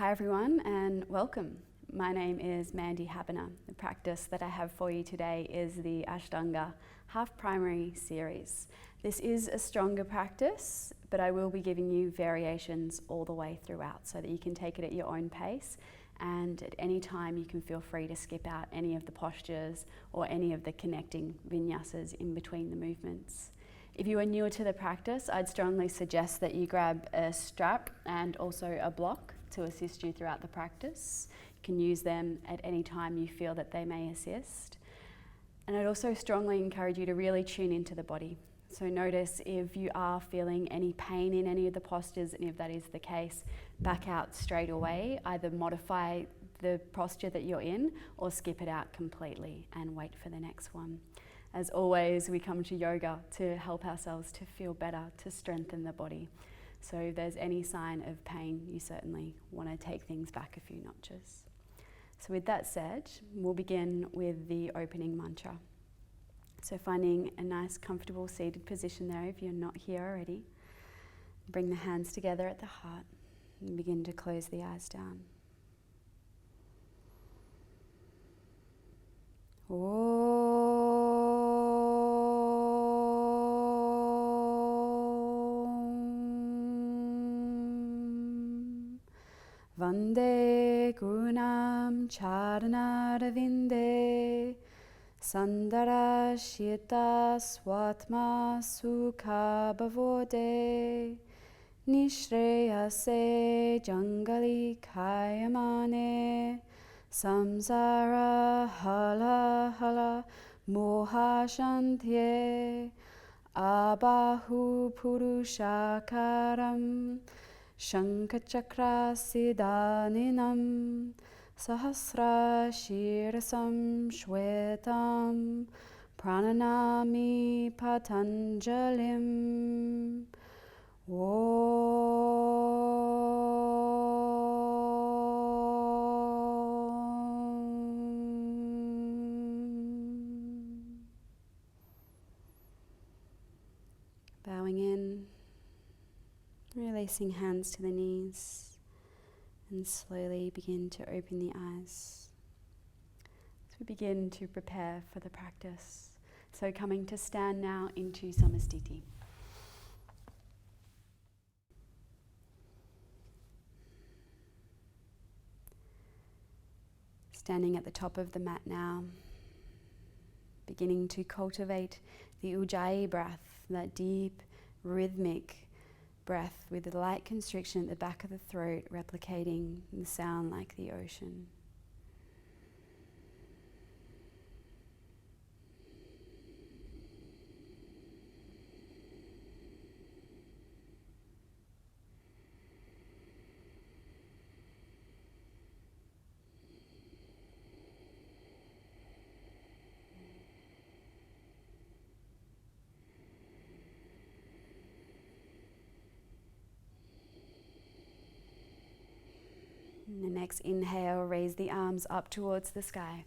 Hi everyone and welcome. My name is Mandy Habiner. The practice that I have for you today is the Ashtanga half primary series. This is a stronger practice, but I will be giving you variations all the way throughout so that you can take it at your own pace, and at any time you can feel free to skip out any of the postures or any of the connecting vinyasas in between the movements. If you are newer to the practice, I'd strongly suggest that you grab a strap and also a block to assist you throughout the practice. You can use them at any time you feel that they may assist. And I'd also strongly encourage you to really tune into the body. So notice if you are feeling any pain in any of the postures, and if that is the case, back out straight away. Either modify the posture that you're in or skip it out completely and wait for the next one. As always, we come to yoga to help ourselves to feel better, to strengthen the body. So if there's any sign of pain, you certainly want to take things back a few notches. So with that said, we'll begin with the opening mantra. So finding a nice comfortable seated position there if you're not here already. Bring the hands together at the heart and begin to close the eyes down. Vande Gurunam Charanaravindeya Sandara Shita Swatma Sukha Bhavode Nishreyase Jangali Kayamane Samsara Hala Hala Moha Shantye Abahu Purushakaram Shankachakra Siddhaninam Sahasra Shirasam Shwetam Prananami Patanjalim Bowing in, releasing hands to the knees, and slowly begin to open the eyes as we begin to prepare for the practice. So coming to stand now into Samastiti. Standing at the top of the mat now, beginning to cultivate the Ujjayi breath, that deep, rhythmic breath with the light constriction at the back of the throat, replicating the sound like the ocean. And the next inhale, raise the arms up towards the sky.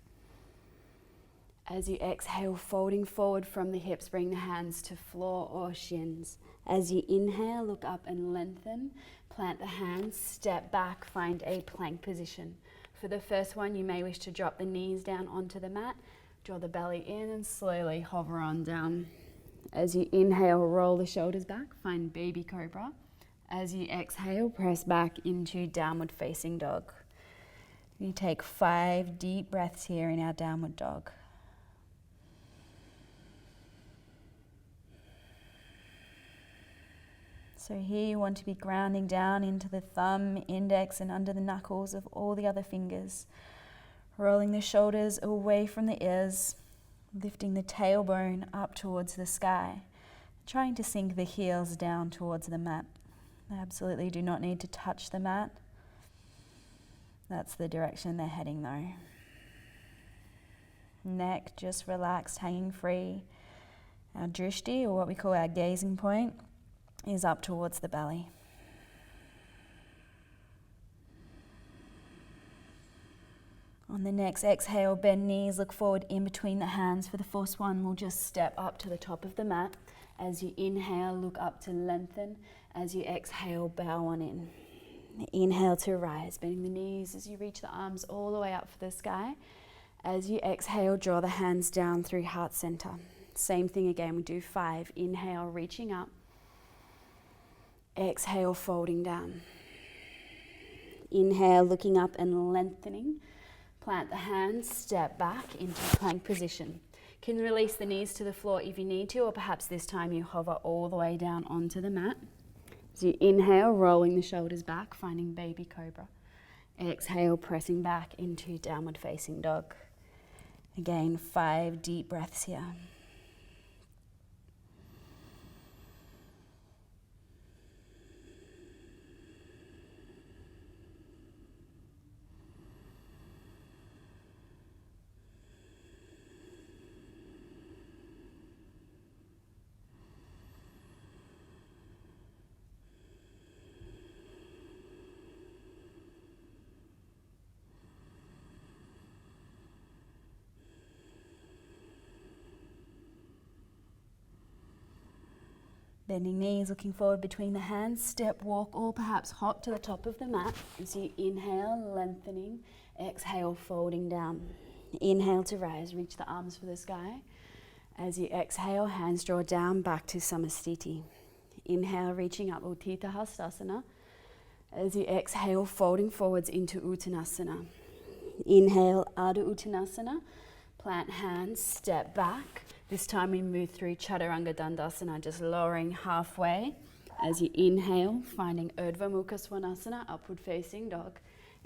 As you exhale, folding forward from the hips, bring the hands to floor or shins. As you inhale, look up and lengthen. Plant the hands, step back, find a plank position. For the first one, you may wish to drop the knees down onto the mat. Draw the belly in and slowly hover on down. As you inhale, roll the shoulders back, find baby cobra. As you exhale, press back into downward facing dog. We take 5 deep breaths here in our downward dog. So here you want to be grounding down into the thumb, index, and under the knuckles of all the other fingers. Rolling the shoulders away from the ears, lifting the tailbone up towards the sky. Trying to sink the heels down towards the mat. Absolutely do not need to touch the mat. That's the direction they're heading though. Neck just relaxed, hanging free. Our drishti, or what we call our gazing point, is up towards the belly. On the next exhale, bend knees, look forward in between the hands. For the first one, we'll just step up to the top of the mat. As you inhale, look up to lengthen. As you exhale, bow on in. Inhale to rise, bending the knees as you reach the arms all the way up for the sky. As you exhale, draw the hands down through heart center. Same thing again, we do 5. Inhale, reaching up. Exhale, folding down. Inhale, looking up and lengthening. Plant the hands, step back into plank position. Can release the knees to the floor if you need to, or perhaps this time you hover all the way down onto the mat. As you inhale, rolling the shoulders back, finding baby cobra. Exhale, pressing back into downward facing dog. Again, 5 deep breaths here. Bending knees, looking forward between the hands, step, walk, or perhaps hop to the top of the mat. As you inhale, lengthening, exhale, folding down. Inhale to rise, reach the arms for the sky. As you exhale, hands draw down back to Samastiti. Inhale, reaching up, Utthita Hastasana. As you exhale, folding forwards into Uttanasana. Inhale, Ardha Uttanasana. Plant hands, step back. This time we move through Chaturanga Dandasana, just lowering halfway. As you inhale, finding Urdhva Mukha Svanasana, upward facing dog.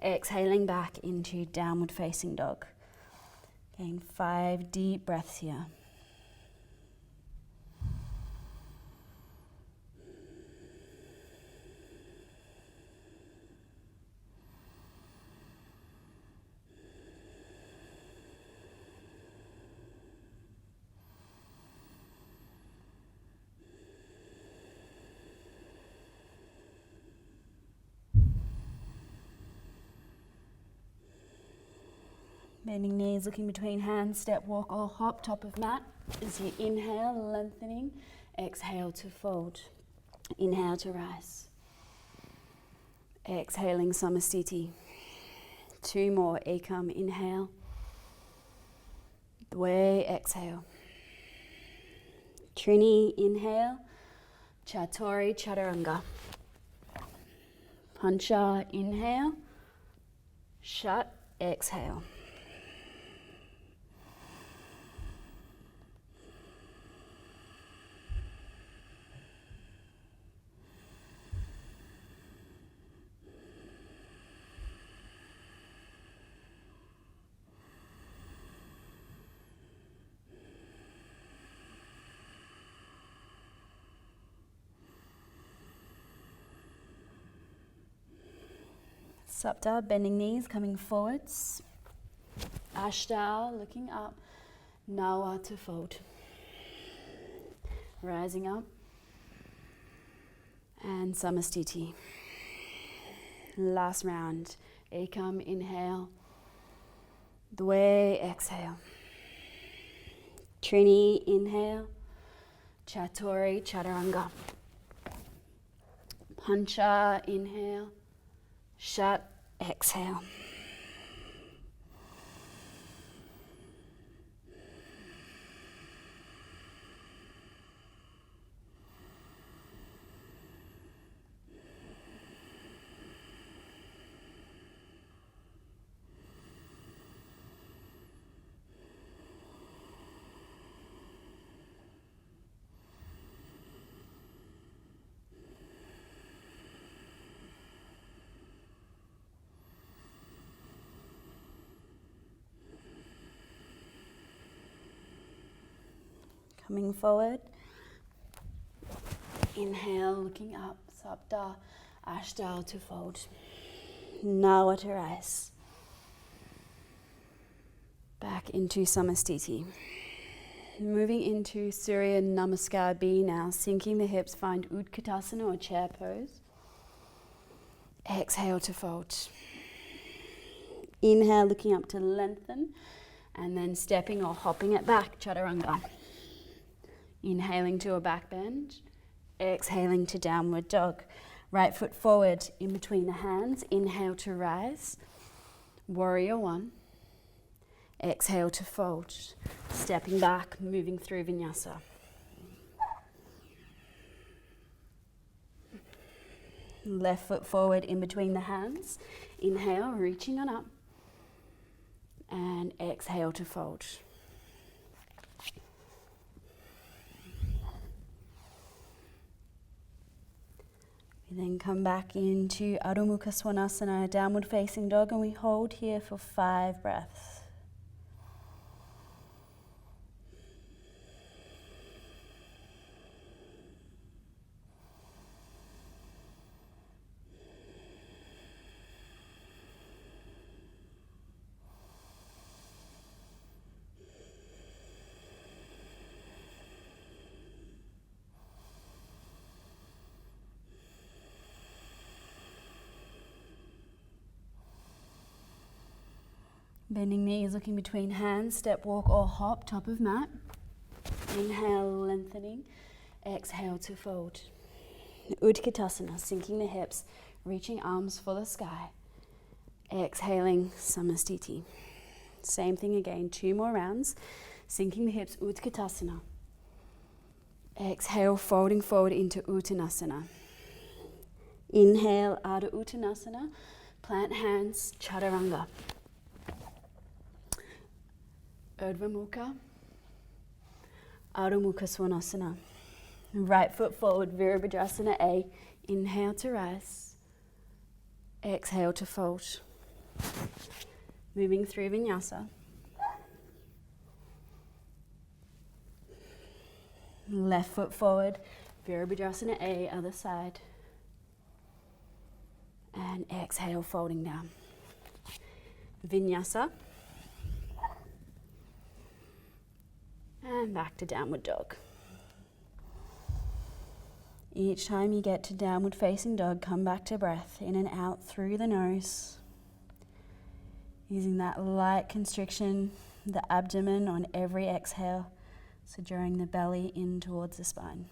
Exhaling back into downward facing dog. Again, 5 deep breaths here. Bending knees, looking between hands, step, walk, or hop, top of mat. As you inhale, lengthening, exhale to fold. Inhale to rise. Exhaling, Samastiti. 2 more, Ekam, inhale. Dve, exhale. Trini, inhale. Chatori, Chaturanga. Pancha, inhale. Shat, exhale. Sapta, bending knees, coming forwards. Ashta, looking up. Nawa to fold. Rising up. And Samastiti. Last round. Ekam, inhale. Dve, exhale. Trini, inhale. Chatori, Chaturanga. Pancha, inhale. Shat, exhale. Coming forward. Inhale, looking up. Sapta, Ashta to fold. Nawa to rise. Back into Samastiti. Moving into Surya Namaskar B now. Sinking the hips, find Utkatasana or chair pose. Exhale to fold. Inhale, looking up to lengthen. And then stepping or hopping it back, Chaturanga. Inhaling to a back bend, exhaling to downward dog. Right foot forward in between the hands. Inhale to rise. Warrior one. Exhale to fold. Stepping back, moving through vinyasa. Left foot forward in between the hands. Inhale, reaching on up. And exhale to fold. We then come back into Adho Mukha Svanasana, downward facing dog, and we hold here for 5 breaths. Bending knees, looking between hands, step, walk or hop, top of mat. Inhale, lengthening. Exhale to fold. Utkatasana, sinking the hips, reaching arms for the sky. Exhaling, Samastiti. Same thing again, 2 more rounds. Sinking the hips, Utkatasana. Exhale, folding forward into Uttanasana. Inhale, Ardha Uttanasana. Plant hands, Chaturanga. Urdhva Mukha, Adho Mukha Svanasana. Right foot forward, Virabhadrasana A. Inhale to rise. Exhale to fold. Moving through vinyasa. Left foot forward, Virabhadrasana A, other side. And exhale, folding down. Vinyasa. And back to downward dog. Each time you get to downward facing dog, come back to breath, in and out through the nose. Using that light constriction, the abdomen on every exhale, so drawing the belly in towards the spine.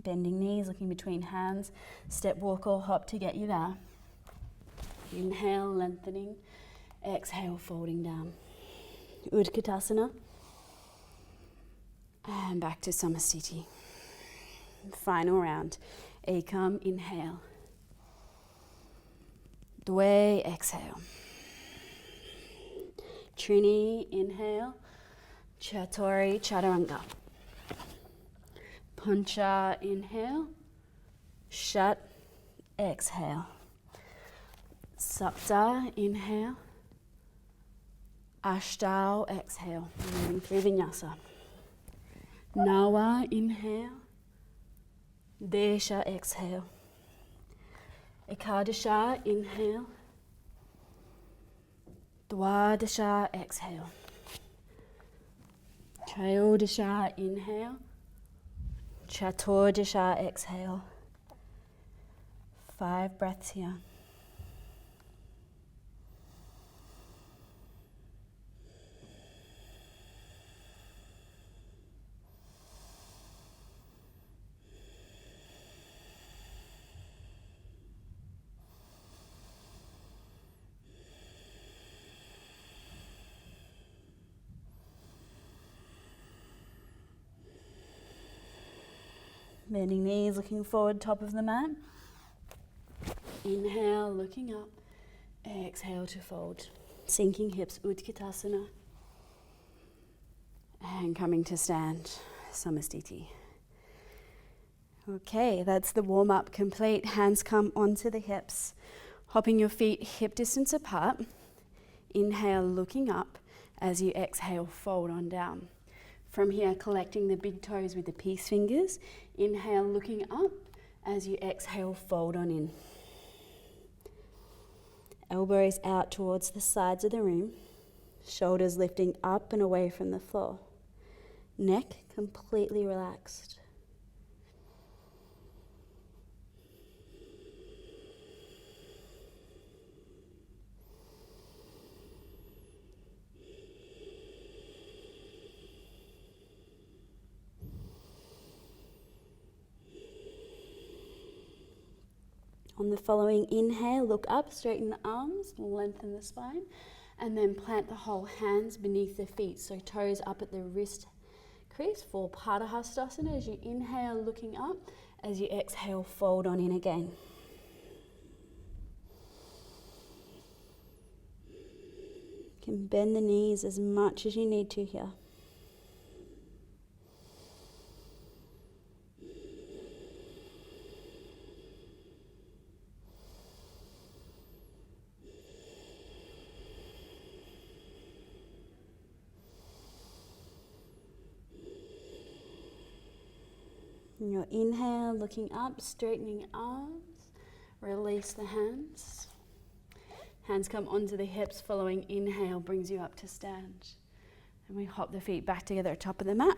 Bending knees, looking between hands. Step, walk or hop to get you there. Inhale, lengthening. Exhale, folding down. Utkatasana. And back to Samastiti. Final round. Ekam, inhale. Dve, exhale. Trini, inhale. Chatori, Chaturanga. Pancha, inhale. Shat, exhale. Sapta, inhale. Ashtau, exhale. Moving through vinyasa. Nawa, inhale. Desha, exhale. Ekadasha, inhale. Dwadasha, exhale. Trayodasha, inhale. Chaturdasha, exhale. 5 breaths here. Bending knees, looking forward, top of the mat. Inhale, looking up. Exhale to fold. Sinking hips, Utkatasana. And coming to stand, Samastiti. Okay, that's the warm-up complete. Hands come onto the hips. Hopping your feet hip distance apart. Inhale, looking up. As you exhale, fold on down. From here, collecting the big toes with the peace fingers. Inhale, looking up. As you exhale, fold on in. Elbows out towards the sides of the room. Shoulders lifting up and away from the floor. Neck completely relaxed. On the following inhale, look up, straighten the arms, lengthen the spine, and then plant the whole hands beneath the feet. So toes up at the wrist crease for Padahastasana as you inhale, looking up. As you exhale, fold on in again. You can bend the knees as much as you need to here. Your inhale, looking up, straightening arms, release the hands. Hands come onto the hips, following inhale brings you up to stand. And we hop the feet back together at top of the mat,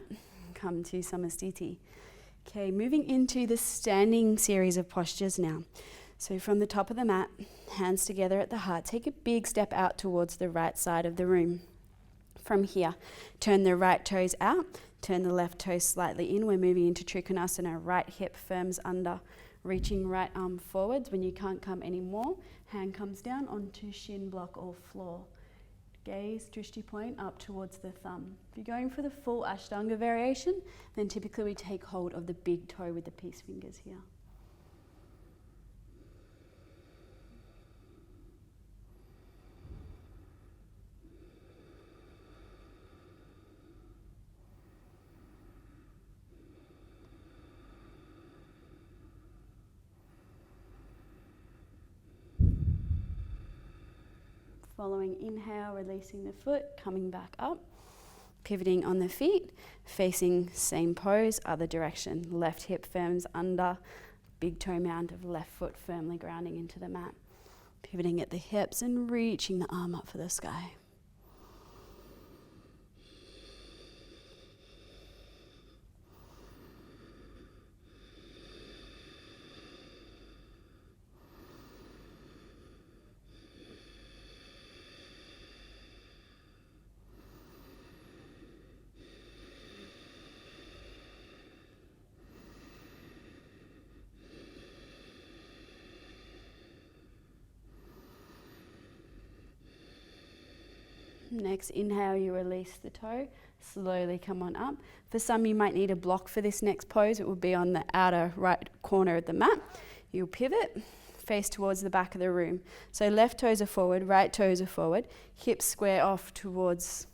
come to Samastiti. Okay, moving into the standing series of postures now. So from the top of the mat, hands together at the heart, take a big step out towards the right side of the room. From here, turn the right toes out, turn the left toes slightly in. We're moving into Trikonasana. Right hip firms under, reaching right arm forwards. When you can't come anymore, hand comes down onto shin block or floor. Gaze, drishti point up towards the thumb. If you're going for the full Ashtanga variation, then typically we take hold of the big toe with the peace fingers here. Following inhale, releasing the foot, coming back up, pivoting on the feet, facing same pose, other direction. Left hip firms under, big toe mound of left foot firmly grounding into the mat. Pivoting at the hips and reaching the arm up for the sky. Next inhale, you release the toe, slowly come on up. For some, you might need a block for this next pose. It will be on the outer right corner of the mat. You'll pivot, face towards the back of the room. So left toes are forward, right toes are forward, hips square off towards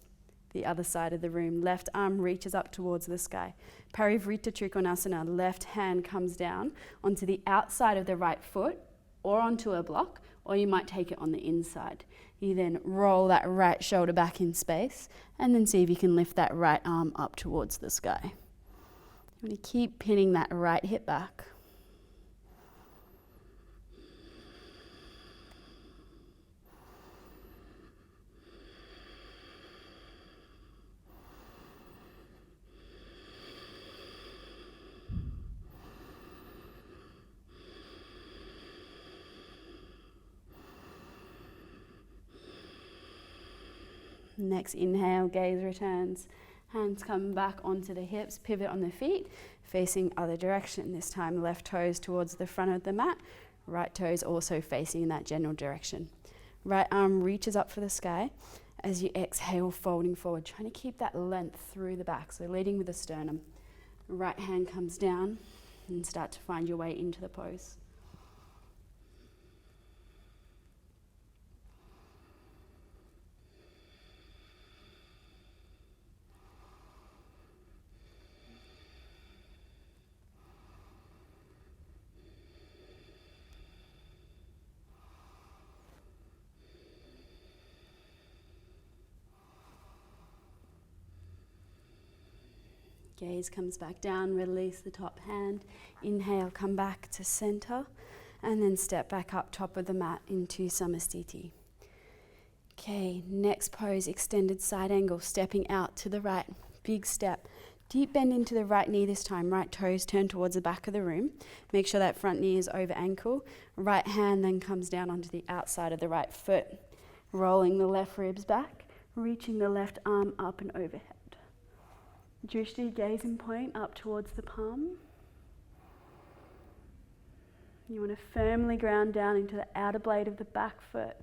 the other side of the room. Left arm reaches up towards the sky. Parivrita Trikonasana, left hand comes down onto the outside of the right foot or onto a block, or you might take it on the inside. You then roll that right shoulder back in space and then see if you can lift that right arm up towards the sky. You want to keep pinning that right hip back. Next inhale, gaze returns. Hands come back onto the hips, pivot on the feet, facing other direction. This time left toes towards the front of the mat, right toes also facing in that general direction. Right arm reaches up for the sky. As you exhale, folding forward, trying to keep that length through the back, so leading with the sternum. Right hand comes down and start to find your way into the pose. Gaze comes back down, release the top hand. Inhale, come back to center, and then step back up top of the mat into Samastiti. Okay, next pose, extended side angle, stepping out to the right, big step. Deep bend into the right knee this time, right toes turn towards the back of the room. Make sure that front knee is over ankle. Right hand then comes down onto the outside of the right foot, rolling the left ribs back, reaching the left arm up and overhead. Drishti, gazing point up towards the palm. You want to firmly ground down into the outer blade of the back foot.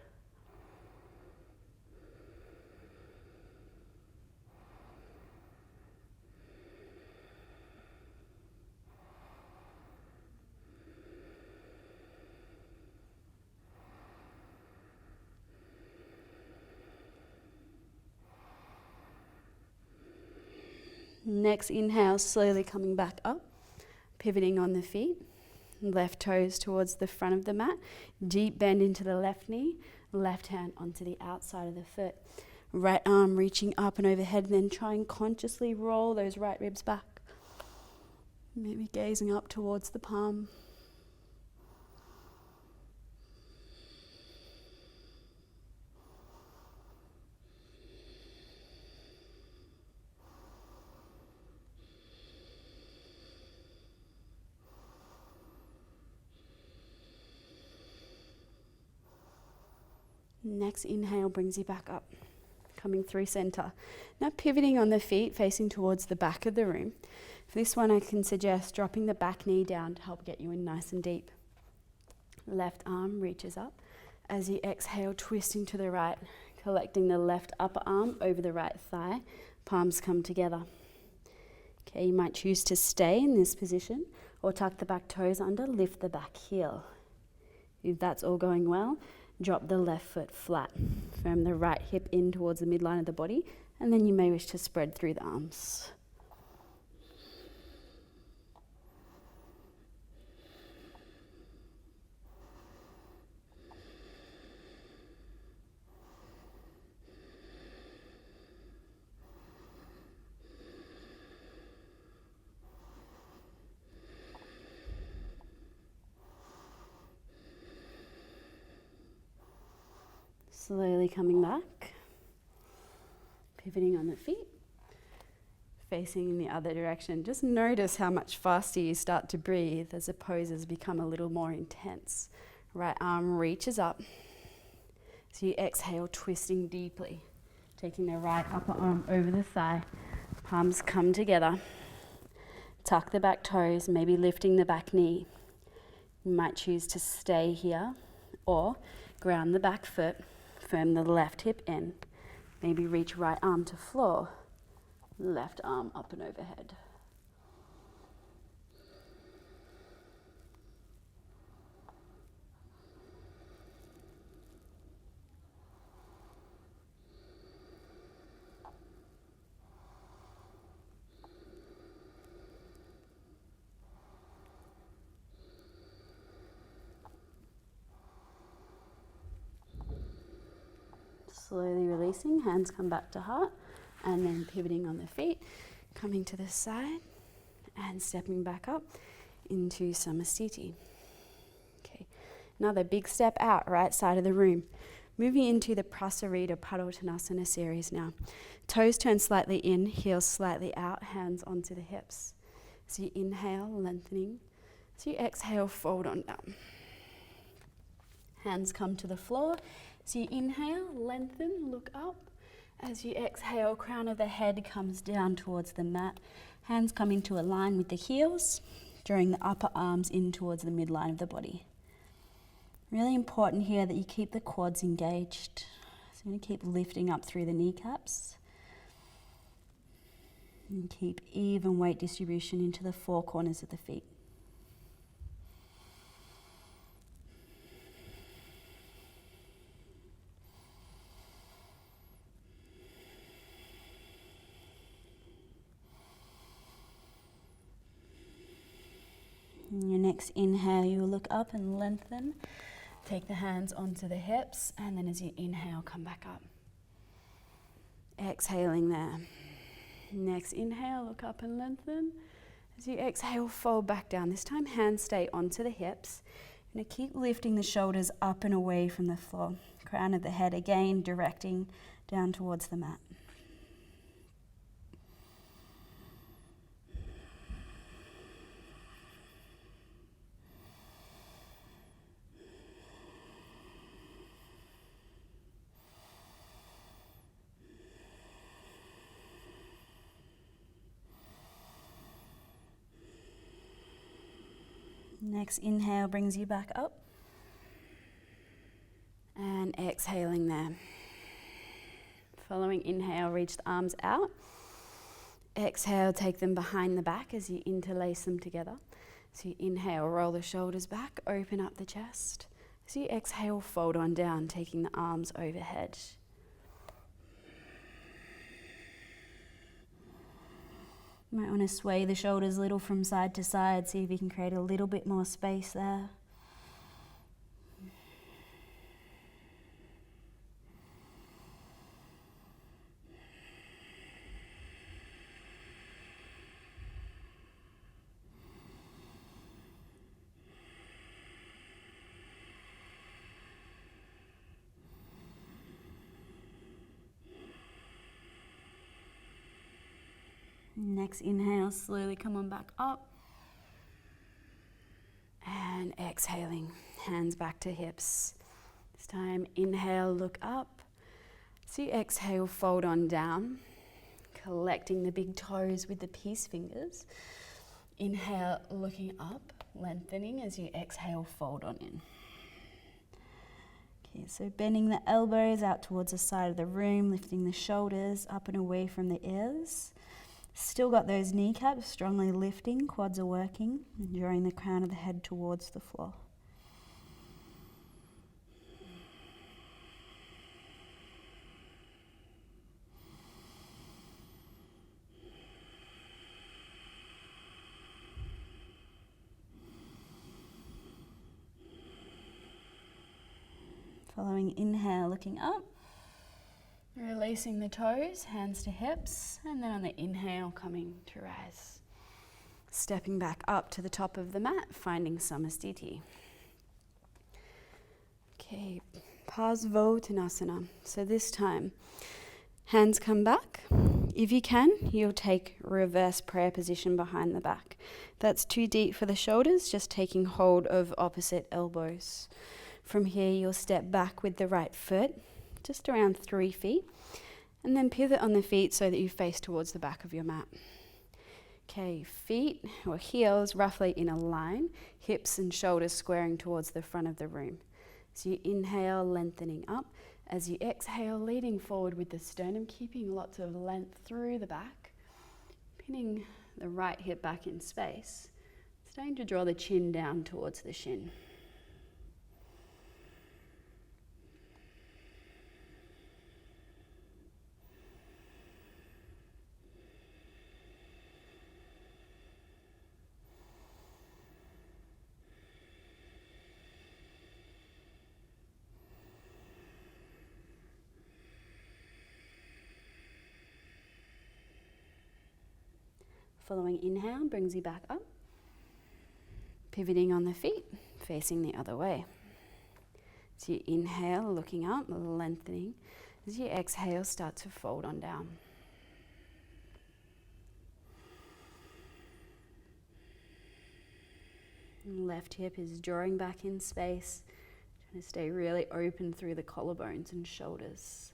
Next inhale, slowly coming back up, pivoting on the feet, left toes towards the front of the mat, deep bend into the left knee, left hand onto the outside of the foot. Right arm reaching up and overhead, then try and consciously roll those right ribs back. Maybe gazing up towards the palm. Next inhale brings you back up, coming through center. Now pivoting on the feet, facing towards the back of the room. For this one, I can suggest dropping the back knee down to help get you in nice and deep. Left arm reaches up. As you exhale, twisting to the right, collecting the left upper arm over the right thigh. Palms come together. Okay, you might choose to stay in this position or tuck the back toes under, lift the back heel. If that's all going well, drop the left foot flat. Firm the right hip in towards the midline of the body, and then you may wish to spread through the arms. Slowly coming back, pivoting on the feet, facing in the other direction. Just notice how much faster you start to breathe as the poses become a little more intense. Right arm reaches up. So you exhale, twisting deeply, taking the right upper arm over the thigh. Palms come together. Tuck the back toes, maybe lifting the back knee. You might choose to stay here or ground the back foot. Firm the left hip in. Maybe reach right arm to floor, left arm up and overhead. Slowly releasing, hands come back to heart, and then pivoting on the feet, coming to the side, and stepping back up into Samasthiti. Okay, another big step out, right side of the room. Moving into the Prasarita Padottanasana series now. Toes turn slightly in, heels slightly out, hands onto the hips. So you inhale, lengthening. So you exhale, fold on down. Hands come to the floor. So you inhale, lengthen, look up. As you exhale, crown of the head comes down towards the mat. Hands come into a line with the heels, drawing the upper arms in towards the midline of the body. Really important here that you keep the quads engaged. So I'm going to keep lifting up through the kneecaps. And keep even weight distribution into the four corners of the feet. In your next inhale, you will look up and lengthen. Take the hands onto the hips, and then as you inhale, come back up. Exhaling there. Next inhale, look up and lengthen. As you exhale, fold back down. This time, hands stay onto the hips. You're going to keep lifting the shoulders up and away from the floor. Crown of the head again, directing down towards the mat. Next inhale brings you back up. And exhaling there. Following inhale, reach the arms out. Exhale, take them behind the back as you interlace them together. So you inhale, roll the shoulders back, open up the chest. As you exhale, fold on down, taking the arms overhead. You might want to sway the shoulders a little from side to side, see if you can create a little bit more space there. Next inhale, slowly come on back up. And exhaling, hands back to hips. This time, inhale, look up. So you exhale, fold on down, collecting the big toes with the peace fingers. Inhale, looking up, lengthening as you exhale, fold on in. Okay, so bending the elbows out towards the side of the room, lifting the shoulders up and away from the ears. Still got those kneecaps strongly lifting, quads are working, and drawing the crown of the head towards the floor. Following inhale, looking up. Releasing the toes, hands to hips, and then on the inhale, coming to rise. Stepping back up to the top of the mat, finding Samasthiti. Okay, Parsvottanasana. So this time, hands come back. If you can, you'll take reverse prayer position behind the back. If that's too deep for the shoulders, just taking hold of opposite elbows. From here, you'll step back with the right foot, just around 3 feet, and then pivot on the feet so that you face towards the back of your mat. Okay, feet or heels roughly in a line, hips and shoulders squaring towards the front of the room. So you inhale, lengthening up. As you exhale, leading forward with the sternum, keeping lots of length through the back, pinning the right hip back in space, starting to draw the chin down towards the shin. Following inhale brings you back up, pivoting on the feet, facing the other way. So you inhale, looking up, lengthening. As you exhale, start to fold on down. Left hip is drawing back in space, trying to stay really open through the collarbones and shoulders.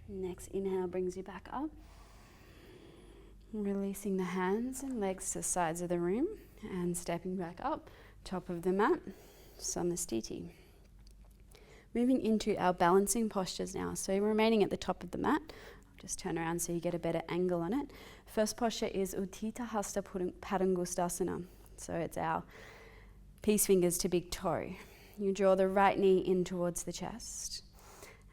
Next inhale brings you back up. Releasing the hands and legs to the sides of the room and stepping back up, top of the mat, Samasthiti. Moving into our balancing postures now. So remaining at the top of the mat, I'll just turn around so you get a better angle on it. First posture is Uttita Hasta Padangustasana. So it's our peace fingers to big toe. You draw the right knee in towards the chest,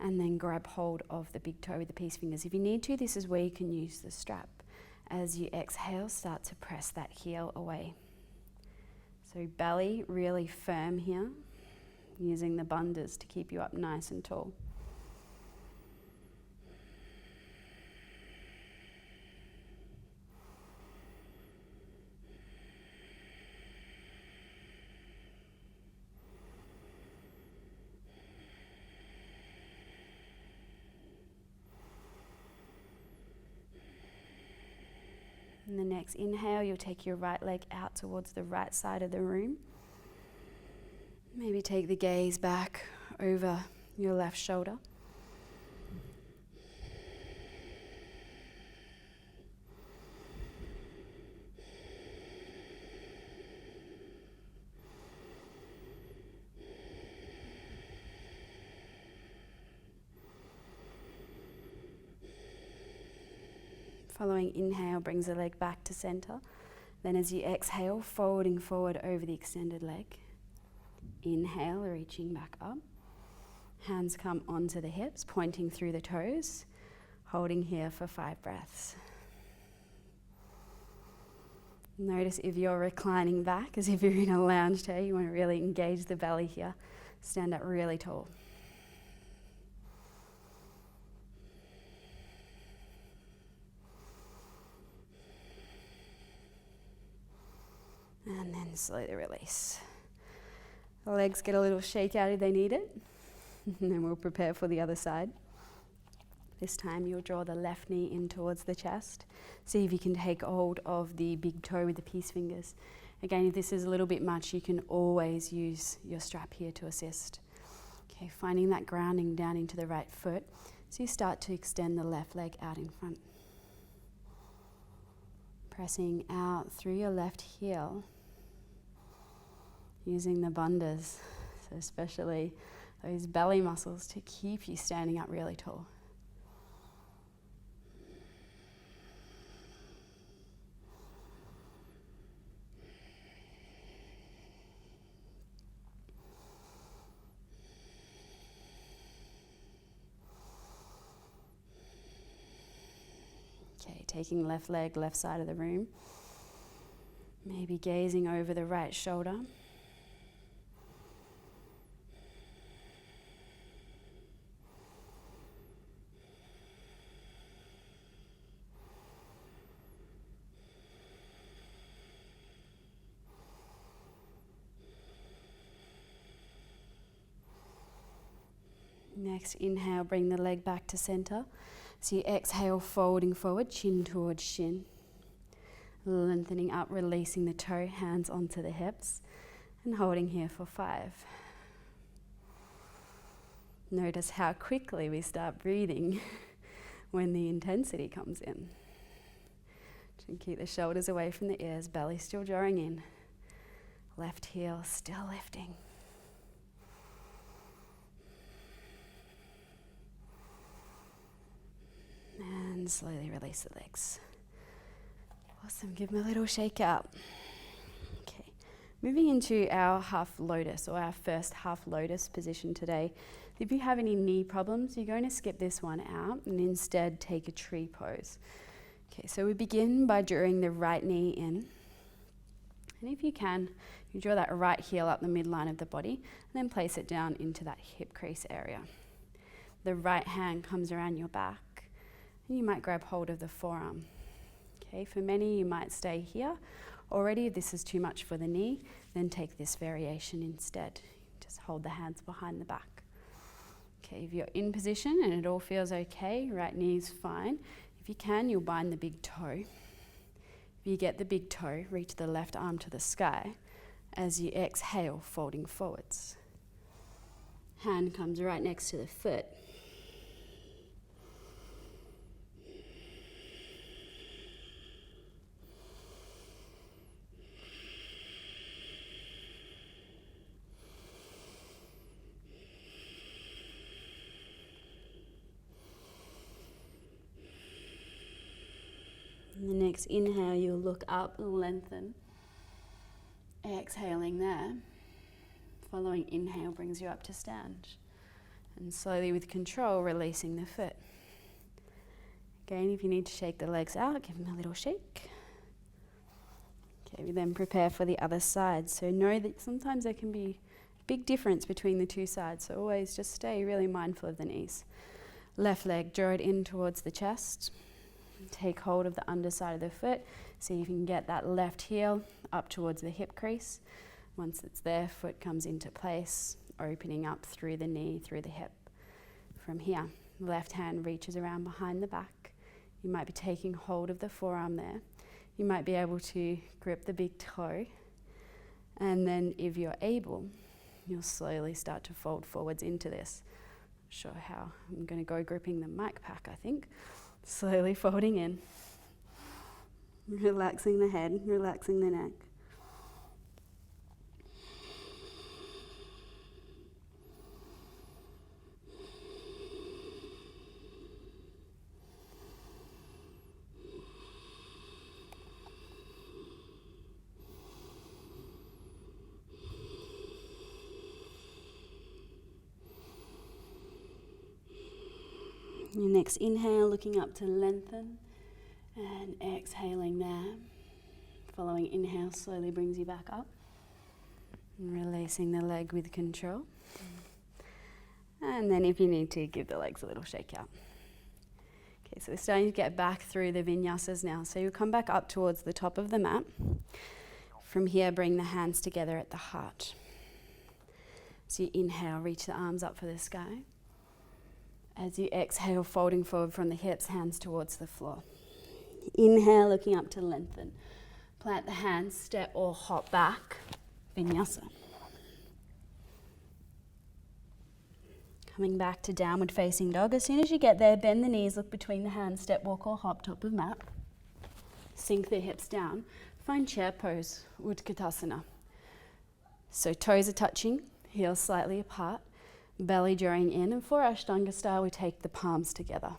and then grab hold of the big toe with the peace fingers. If you need to, this is where you can use the strap. As you exhale, start to press that heel away. So belly really firm here, using the bandhas to keep you up nice and tall. And the next inhale, you'll take your right leg out towards the right side of the room. Maybe take the gaze back over your left shoulder. Following inhale brings the leg back to center. Then as you exhale, folding forward over the extended leg. Inhale, reaching back up. Hands come onto the hips, pointing through the toes. Holding here for 5 breaths. Notice if you're reclining back, as if you're in a lounge chair, you want to really engage the belly here. Stand up really tall. And then slowly release. The legs get a little shake out if they need it. And then we'll prepare for the other side. This time you'll draw the left knee in towards the chest. See if you can take hold of the big toe with the peace fingers. Again, if this is a little bit much, you can always use your strap here to assist. Okay, finding that grounding down into the right foot. So you start to extend the left leg out in front. Pressing out through your left heel. Using the bandhas, so especially those belly muscles to keep you standing up really tall. Okay, taking left leg, left side of the room. Maybe gazing over the right shoulder. Next inhale, bring the leg back to center. So you exhale, folding forward, chin towards shin. Lengthening up, releasing the toe, hands onto the hips. And holding here for 5. Notice how quickly we start breathing when the intensity comes in. And keep the shoulders away from the ears, belly still drawing in. Left heel still lifting. And slowly release the legs. Awesome, give them a little shake out. Okay, moving into our half lotus, or our first half lotus position today. If you have any knee problems, you're going to skip this one out and instead take a tree pose. Okay, so we begin by drawing the right knee in. And if you can, you draw that right heel up the midline of the body and then place it down into that hip crease area. The right hand comes around your back. And you might grab hold of the forearm. Okay, for many you might stay here. Already if this is too much for the knee, then take this variation instead. Just hold the hands behind the back. Okay, if you're in position and it all feels okay, right knee's fine. If you can, you'll bind the big toe. If you get the big toe, reach the left arm to the sky as you exhale, folding forwards. Hand comes right next to the foot. And the next inhale, you'll look up and lengthen. Exhaling there. Following inhale brings you up to stand. And slowly with control, releasing the foot. Again, if you need to shake the legs out, give them a little shake. Okay, we then prepare for the other side. So know that sometimes there can be a big difference between the two sides. So always just stay really mindful of the knees. Left leg, draw it in towards the chest. Take hold of the underside of the foot. See if you can get that left heel up towards the hip crease. Once it's there, foot comes into place, opening up through the knee, through the hip. From here, left hand reaches around behind the back. You might be taking hold of the forearm there. You might be able to grip the big toe, and then if you're able, you'll slowly start to fold forwards into this. Not sure how. I'm going to go gripping the mic pack, I think. Slowly folding in. Relaxing the head, relaxing the neck. Your next inhale, looking up to lengthen, and exhaling there. Following inhale slowly brings you back up. And releasing the leg with control. And then if you need to, give the legs a little shake out. Okay, so we're starting to get back through the vinyasas now. So you'll come back up towards the top of the mat. From here, bring the hands together at the heart. So you inhale, reach the arms up for the sky. As you exhale, folding forward from the hips, hands towards the floor. Inhale, looking up to lengthen. Plant the hands, step or hop back, vinyasa. Coming back to downward facing dog. As soon as you get there, bend the knees, look between the hands, step, walk or hop, top of mat. Sink the hips down. Find chair pose, Utkatasana. So toes are touching, heels slightly apart. Belly drawing in, and for Ashtanga style we take the palms together,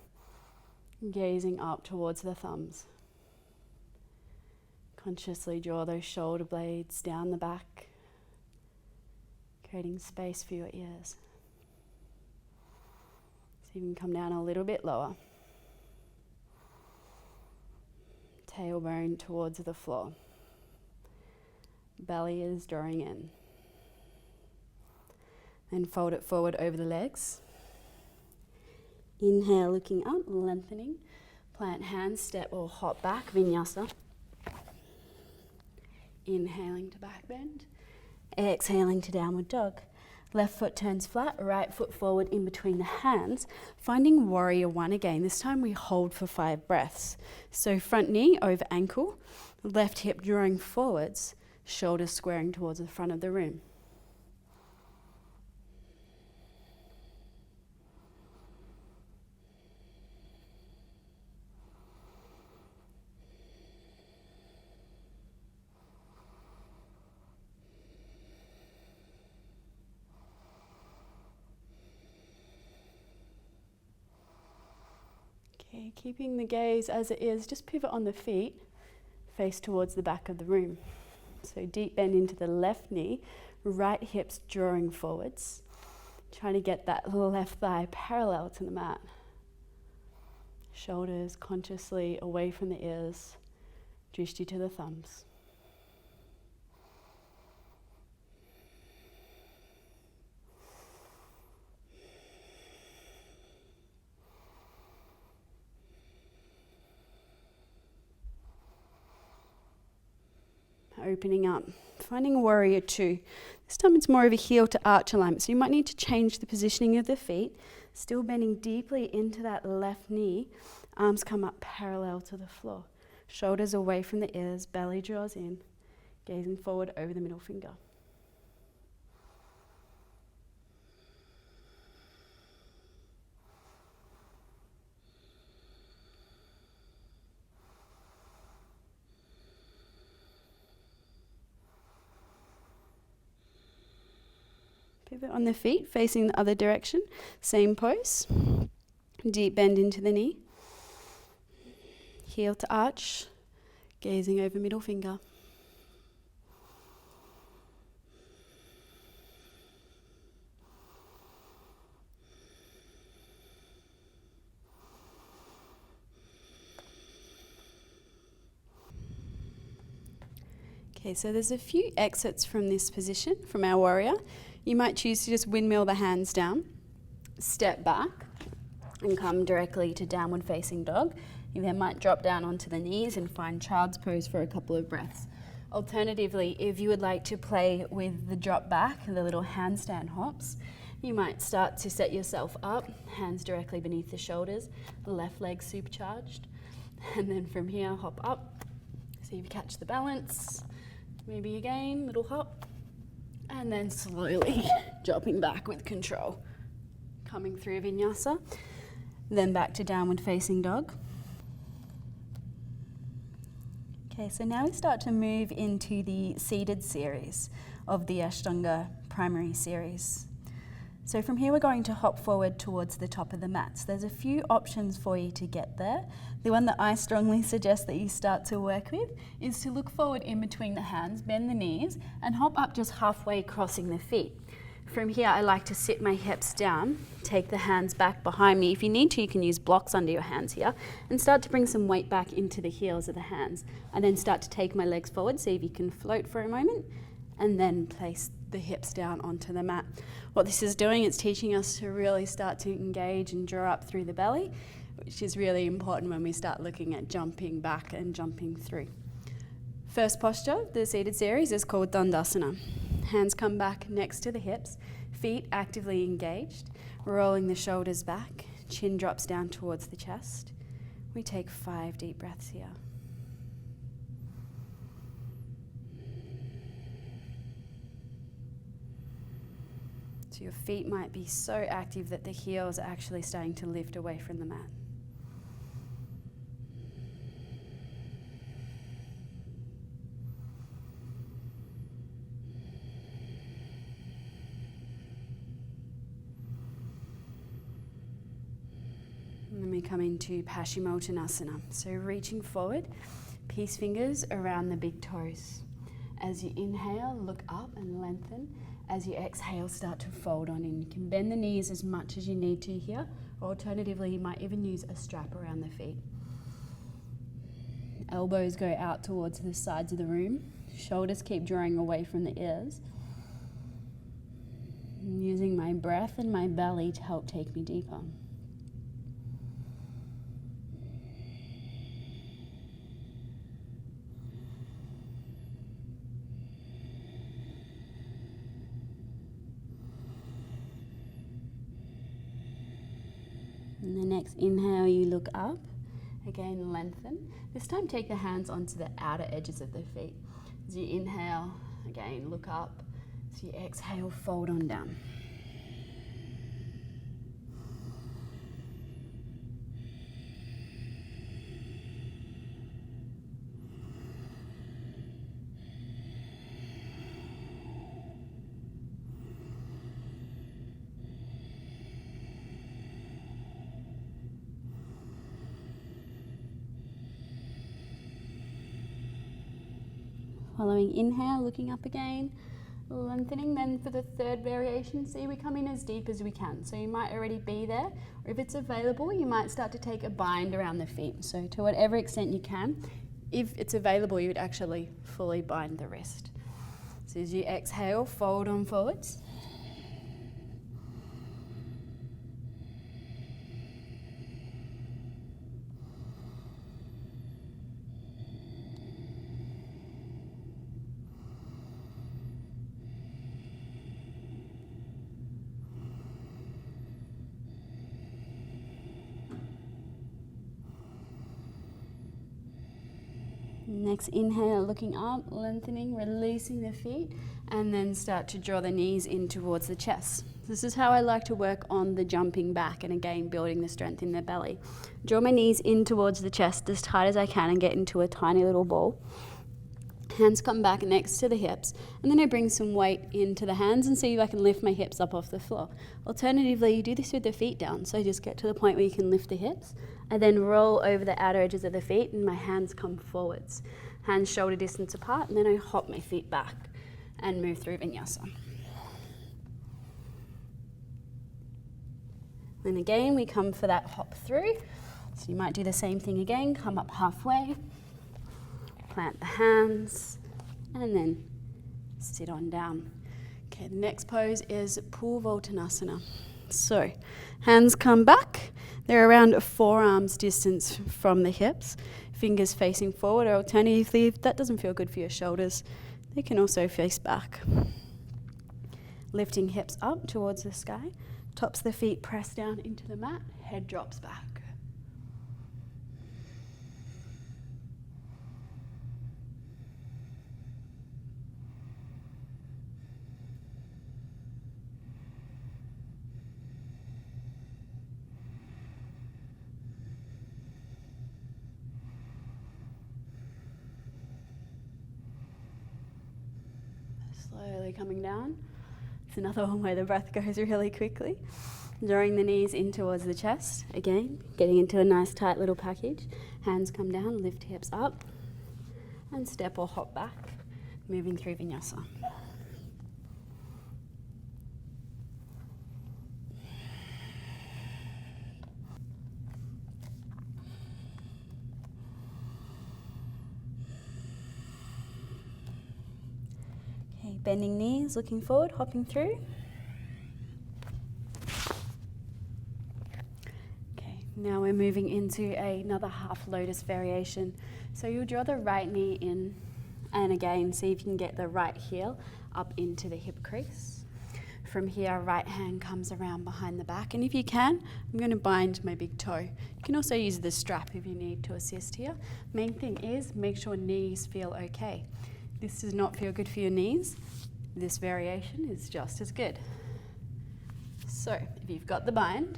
gazing up towards the thumbs. Consciously draw those shoulder blades down the back, creating space for your ears. So you can come down a little bit lower. Tailbone towards the floor. Belly is drawing in. And fold it forward over the legs. Inhale, looking up, lengthening. Plant hands, step or hop back, vinyasa. Inhaling to back bend. Exhaling to downward dog. Left foot turns flat, right foot forward in between the hands. Finding warrior one again. This time we hold for 5 breaths. So front knee over ankle, left hip drawing forwards, shoulders squaring towards the front of the room. Okay, keeping the gaze as it is, just pivot on the feet, face towards the back of the room. So deep bend into the left knee, right hips drawing forwards. Trying to get that left thigh parallel to the mat. Shoulders consciously away from the ears, drishti to the thumbs. Opening up, finding warrior two. This time it's more of a heel to arch alignment, so you might need to change the positioning of the feet, still bending deeply into that left knee, arms come up parallel to the floor, shoulders away from the ears, belly draws in, gazing forward over the middle finger. Pivot on the feet, facing the other direction. Same pose. Deep bend into the knee. Heel to arch, gazing over middle finger. Okay, so there's a few exits from this position, from our warrior. You might choose to just windmill the hands down, step back, and come directly to downward facing dog. You then might drop down onto the knees and find child's pose for a couple of breaths. Alternatively, if you would like to play with the drop back, the little handstand hops, you might start to set yourself up, hands directly beneath the shoulders, the left leg supercharged, and then from here hop up. So See if you catch the balance. Maybe again, little hop. And then slowly dropping back with control. Coming through vinyasa. Then back to downward facing dog. Okay, so now we start to move into the seated series of the Ashtanga primary series. So from here we're going to hop forward towards the top of the mat. So there's a few options for you to get there. The one that I strongly suggest that you start to work with is to look forward in between the hands, bend the knees, and hop up just halfway, crossing the feet. From here I like to sit my hips down, take the hands back behind me. If you need to, you can use blocks under your hands here, and start to bring some weight back into the heels of the hands. And then start to take my legs forward, see if you can float for a moment, and then place the hips down onto the mat. What this is doing, it's teaching us to really start to engage and draw up through the belly, which is really important when we start looking at jumping back and jumping through. First posture, the seated series, is called Dandasana. Hands come back next to the hips, feet actively engaged, rolling the shoulders back, chin drops down towards the chest. We take 5 deep breaths here. So your feet might be so active that the heels are actually starting to lift away from the mat. And then we come into Paschimottanasana. So reaching forward, peace fingers around the big toes. As you inhale, look up and lengthen. As you exhale, start to fold on in. You can bend the knees as much as you need to here, or alternatively, you might even use a strap around the feet. Elbows go out towards the sides of the room. Shoulders keep drawing away from the ears. I'm using my breath and my belly to help take me deeper. And the next inhale, you look up, again lengthen. This time take the hands onto the outer edges of the feet. As you inhale, again look up. As you exhale, fold on down. Following inhale, looking up again, lengthening. Then for the third variation, see, we come in as deep as we can. So you might already be there, or if it's available, you might start to take a bind around the feet. So to whatever extent you can, if it's available, you would actually fully bind the wrist. So as you exhale, fold on forwards. Next inhale, looking up, lengthening, releasing the feet, and then start to draw the knees in towards the chest. This is how I like to work on the jumping back, and again building the strength in the belly. Draw my knees in towards the chest as tight as I can and get into a tiny little ball. Hands come back next to the hips, and then I bring some weight into the hands and see if I can lift my hips up off the floor. Alternatively, you do this with the feet down, so just get to the point where you can lift the hips, and then roll over the outer edges of the feet, and my hands come forwards. Hands shoulder distance apart, and then I hop my feet back and move through vinyasa. And again, we come for that hop through. So you might do the same thing again, come up halfway, plant the hands, and then sit on down. Okay, the next pose is Purvottanasana. So, hands come back. They're around forearms distance from the hips, fingers facing forward, or alternatively, if that doesn't feel good for your shoulders, they can also face back. Lifting hips up towards the sky, tops of the feet press down into the mat, head drops back. Slowly coming down. It's another one where the breath goes really quickly. Drawing the knees in towards the chest. Again, getting into a nice tight little package. Hands come down, lift hips up, and step or hop back, moving through vinyasa. Okay, bending knees, looking forward, hopping through. Now we're moving into another half lotus variation. So you'll draw the right knee in, and again, see if you can get the right heel up into the hip crease. From here, right hand comes around behind the back, and if you can, I'm going to bind my big toe. You can also use the strap if you need to assist here. Main thing is make sure knees feel okay. This does not feel good for your knees. This variation is just as good. So if you've got the bind,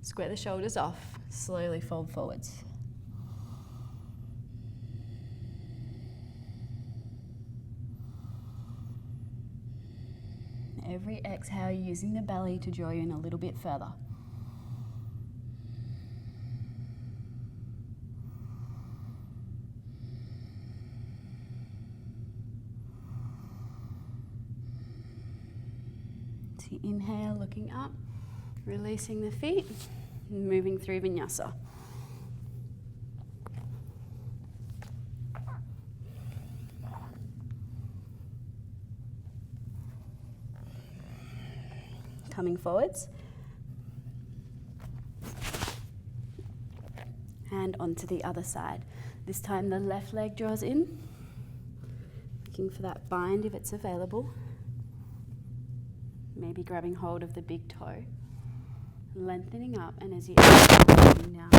square the shoulders off, slowly fold forwards. Every exhale, using the belly to draw you in a little bit further. So inhale, looking up, releasing the feet, and moving through vinyasa. Coming forwards. And onto the other side. This time the left leg draws in. Looking for that bind if it's available. Maybe grabbing hold of the big toe. Lengthening up, and as you exhale, coming down.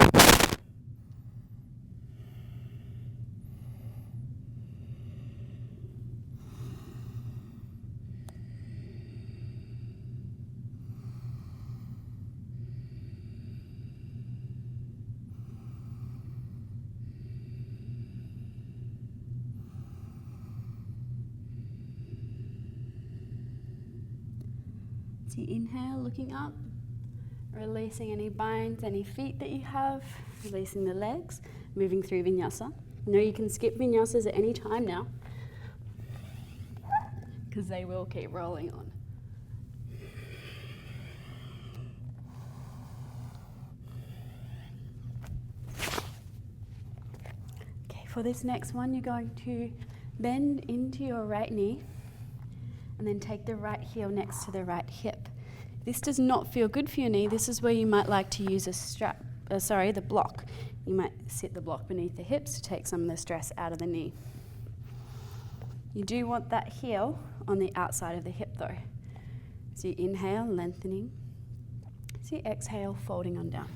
So you inhale, looking up, releasing any binds, any feet that you have, releasing the legs, moving through vinyasa. Know you can skip vinyasas at any time now, because they will keep rolling on. Okay, for this next one, you're going to bend into your right knee, and then take the right heel next to the right hip. If this does not feel good for your knee, this is where you might like to use the block. You might sit the block beneath the hips to take some of the stress out of the knee. You do want that heel on the outside of the hip though. So you inhale, lengthening. So you exhale, folding on down.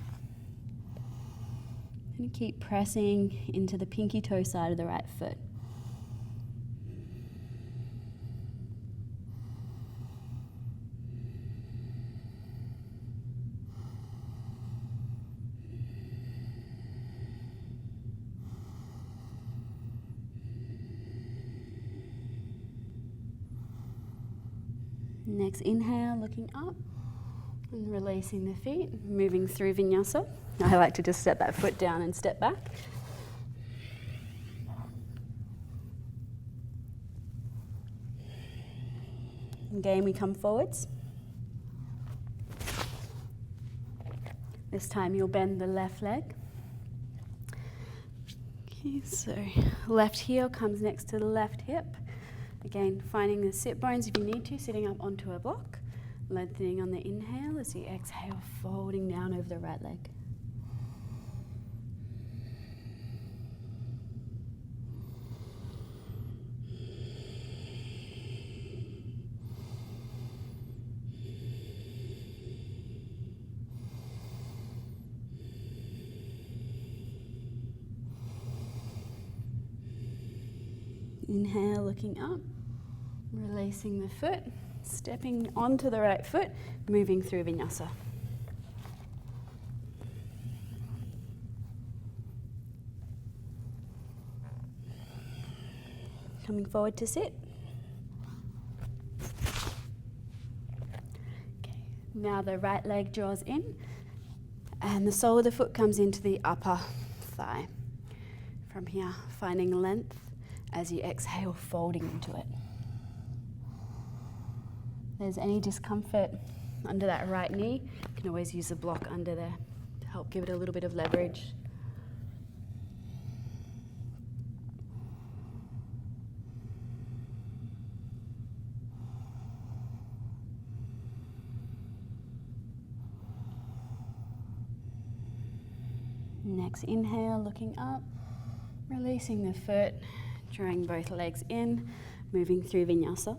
And keep pressing into the pinky toe side of the right foot. Next inhale, looking up and releasing the feet, moving through vinyasa. I like to just set that foot down and step back. Again, we come forwards. This time you'll bend the left leg. Okay, so left heel comes next to the left hip. Again, finding the sit bones if you need to, sitting up onto a block. Lengthening on the inhale as you exhale, folding down over the right leg. Inhale, looking up, releasing the foot, stepping onto the right foot, moving through vinyasa. Coming forward to sit. Now the right leg draws in and the sole of the foot comes into the upper thigh. From here, finding length as you exhale, folding into it. If there's any discomfort under that right knee, you can always use a block under there to help give it a little bit of leverage. Next inhale, looking up, releasing the foot, drawing both legs in, moving through vinyasa.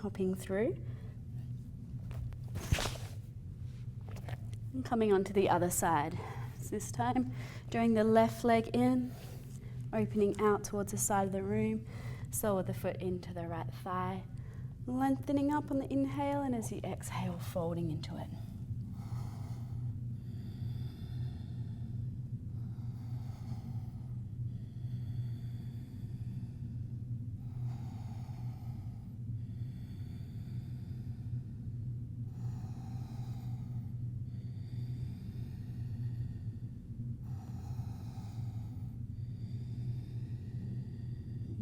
Hopping through. And coming onto the other side. So this time, drawing the left leg in, opening out towards the side of the room, sole of the foot into the right thigh, lengthening up on the inhale, and as you exhale, folding into it.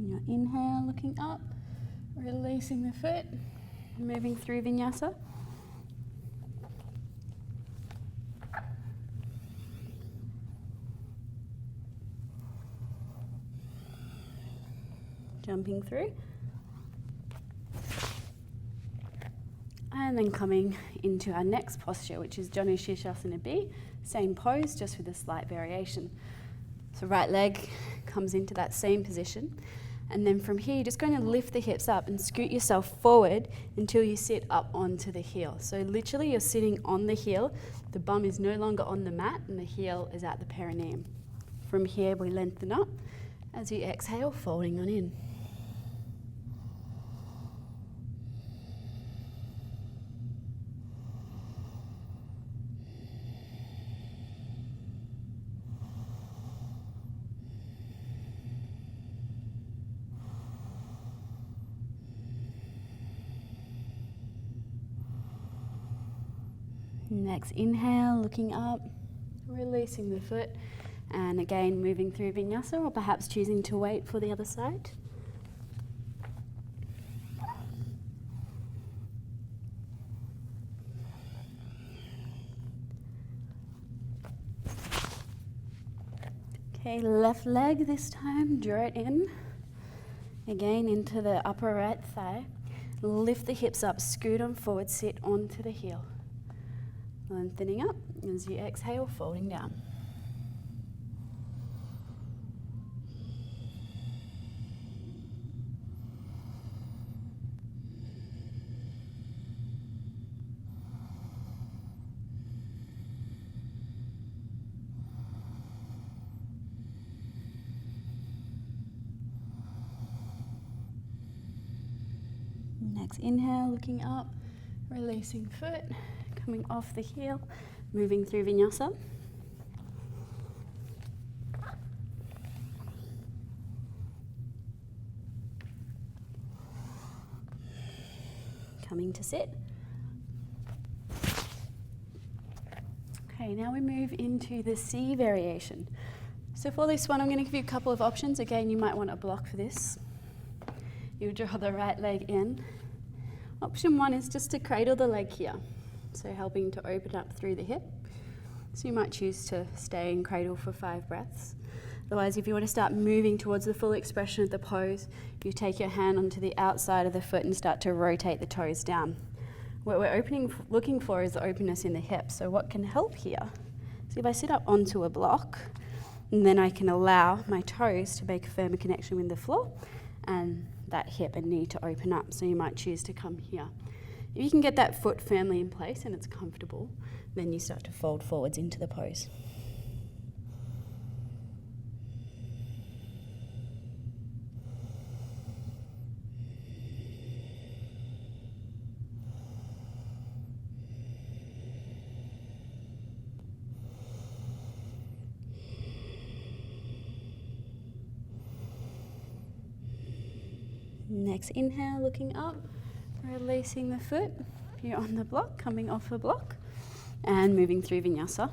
Your inhale, looking up, releasing the foot, moving through vinyasa. Jumping through. And then coming into our next posture, which is Janu Shirshasana B. Same pose, just with a slight variation. So right leg comes into that same position. And then from here, you're just going to lift the hips up and scoot yourself forward until you sit up onto the heel. So literally you're sitting on the heel, the bum is no longer on the mat and the heel is at the perineum. From here, we lengthen up as you exhale, folding on in. Next inhale, looking up, releasing the foot, and again moving through vinyasa, or perhaps choosing to wait for the other side. Okay, left leg this time, draw it in, again into the upper right thigh, lift the hips up, scoot on forward, sit onto the heel. Lengthening up as you exhale, folding down. Next inhale, looking up, releasing foot, coming off the heel, moving through vinyasa. Coming to sit. Okay, now we move into the C variation. So for this one, I'm going to give you a couple of options. Again, you might want a block for this. You'll draw the right leg in. Option one is just to cradle the leg here. So helping to open up through the hip. So you might choose to stay in cradle for 5 breaths. Otherwise, if you want to start moving towards the full expression of the pose, you take your hand onto the outside of the foot and start to rotate the toes down. What we're looking for is the openness in the hip. So what can help here? So if I sit up onto a block, and then I can allow my toes to make a firmer connection with the floor, and that hip and knee to open up. So you might choose to come here. If you can get that foot firmly in place and it's comfortable, then you start to fold forwards into the pose. Next inhale, looking up, releasing the foot. You're on the block, coming off the block, and moving through vinyasa.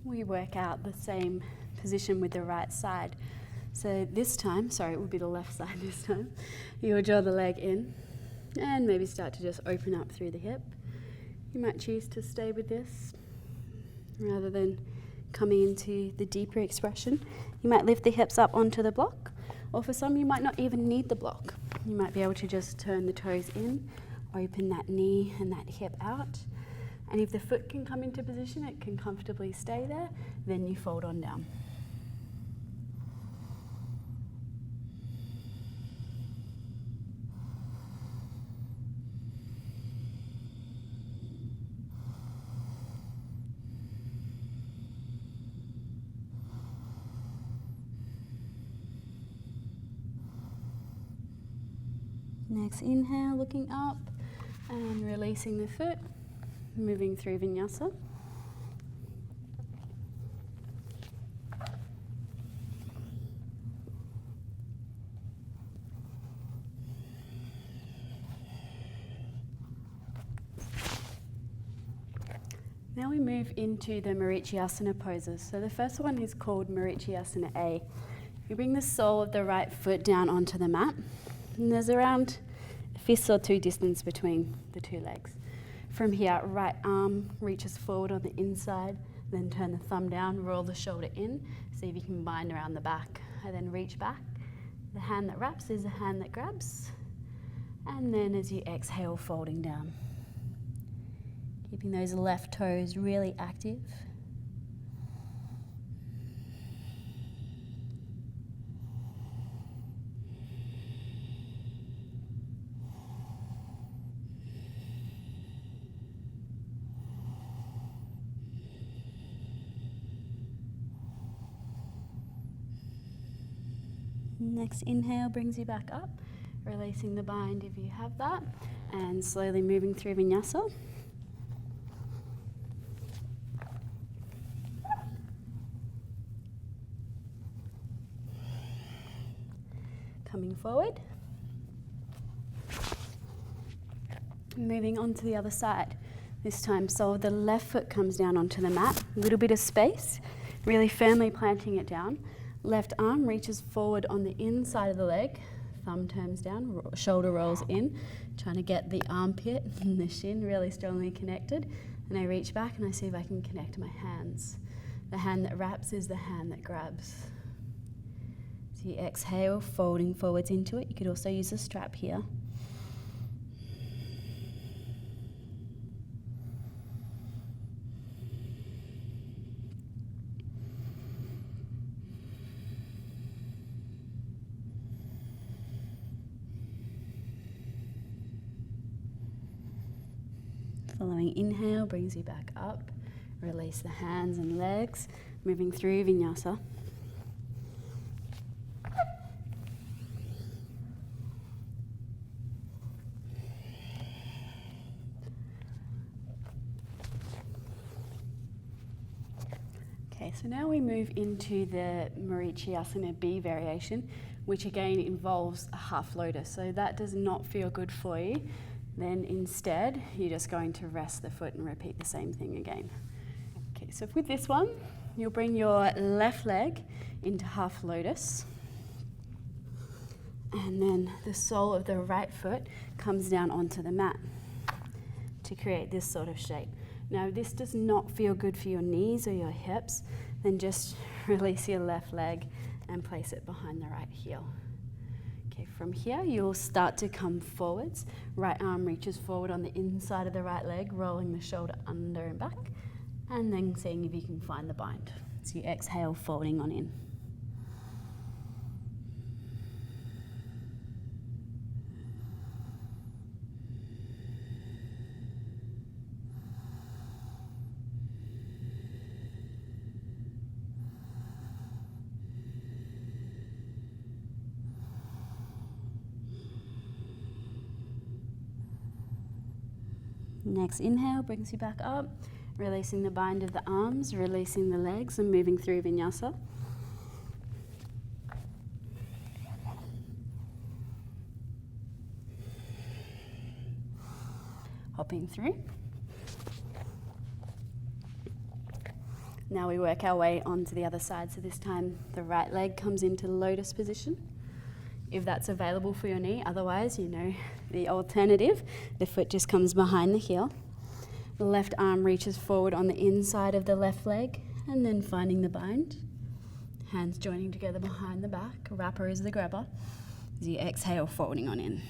We work out the same position with the right side. So this time, sorry, it will be the left side this time. You'll draw the leg in and maybe start to just open up through the hip. You might choose to stay with this rather than coming into the deeper expression. You might lift the hips up onto the block, or for some you might not even need the block. You might be able to just turn the toes in, open that knee and that hip out. And if the foot can come into position, it can comfortably stay there, then you fold on down. Next inhale, looking up and releasing the foot, moving through vinyasa. Now we move into the Marichyasana poses. So the first one is called Marichyasana A. You bring the sole of the right foot down onto the mat, and there's around a fist or two distance between the two legs. From here, right arm reaches forward on the inside, then turn the thumb down, roll the shoulder in, see if you can bind around the back, and then reach back. The hand that wraps is the hand that grabs, and then as you exhale, folding down. Keeping those left toes really active. Next inhale brings you back up, releasing the bind if you have that, and slowly moving through vinyasa. Coming forward. Moving on to the other side. This time, so the left foot comes down onto the mat, a little bit of space, really firmly planting it down. Left arm reaches forward on the inside of the leg, thumb turns down, shoulder rolls in, trying to get the armpit and the shin really strongly connected. And I reach back and I see if I can connect my hands. The hand that wraps is the hand that grabs. So you exhale, folding forwards into it. You could also use a strap here. Following inhale brings you back up. Release the hands and legs, moving through vinyasa. Okay, so now we move into the Marichyasana B variation, which again involves a half lotus. So that does not feel good for you. Then instead, you're just going to rest the foot and repeat the same thing again. Okay, so with this one, you'll bring your left leg into half lotus. And then the sole of the right foot comes down onto the mat to create this sort of shape. Now, if this does not feel good for your knees or your hips, then just release your left leg and place it behind the right heel. Okay, from here, you'll start to come forwards. Right arm reaches forward on the inside of the right leg, rolling the shoulder under and back, and then seeing if you can find the bind. So you exhale, folding on in. Next inhale brings you back up, releasing the bind of the arms, releasing the legs and moving through vinyasa. Hopping through. Now we work our way onto the other side. So this time the right leg comes into lotus position, if that's available for your knee. Otherwise, you know the alternative. The foot just comes behind the heel. The left arm reaches forward on the inside of the left leg, and then finding the bind. Hands joining together behind the back. Wrapper is the grabber. As you exhale, folding on in.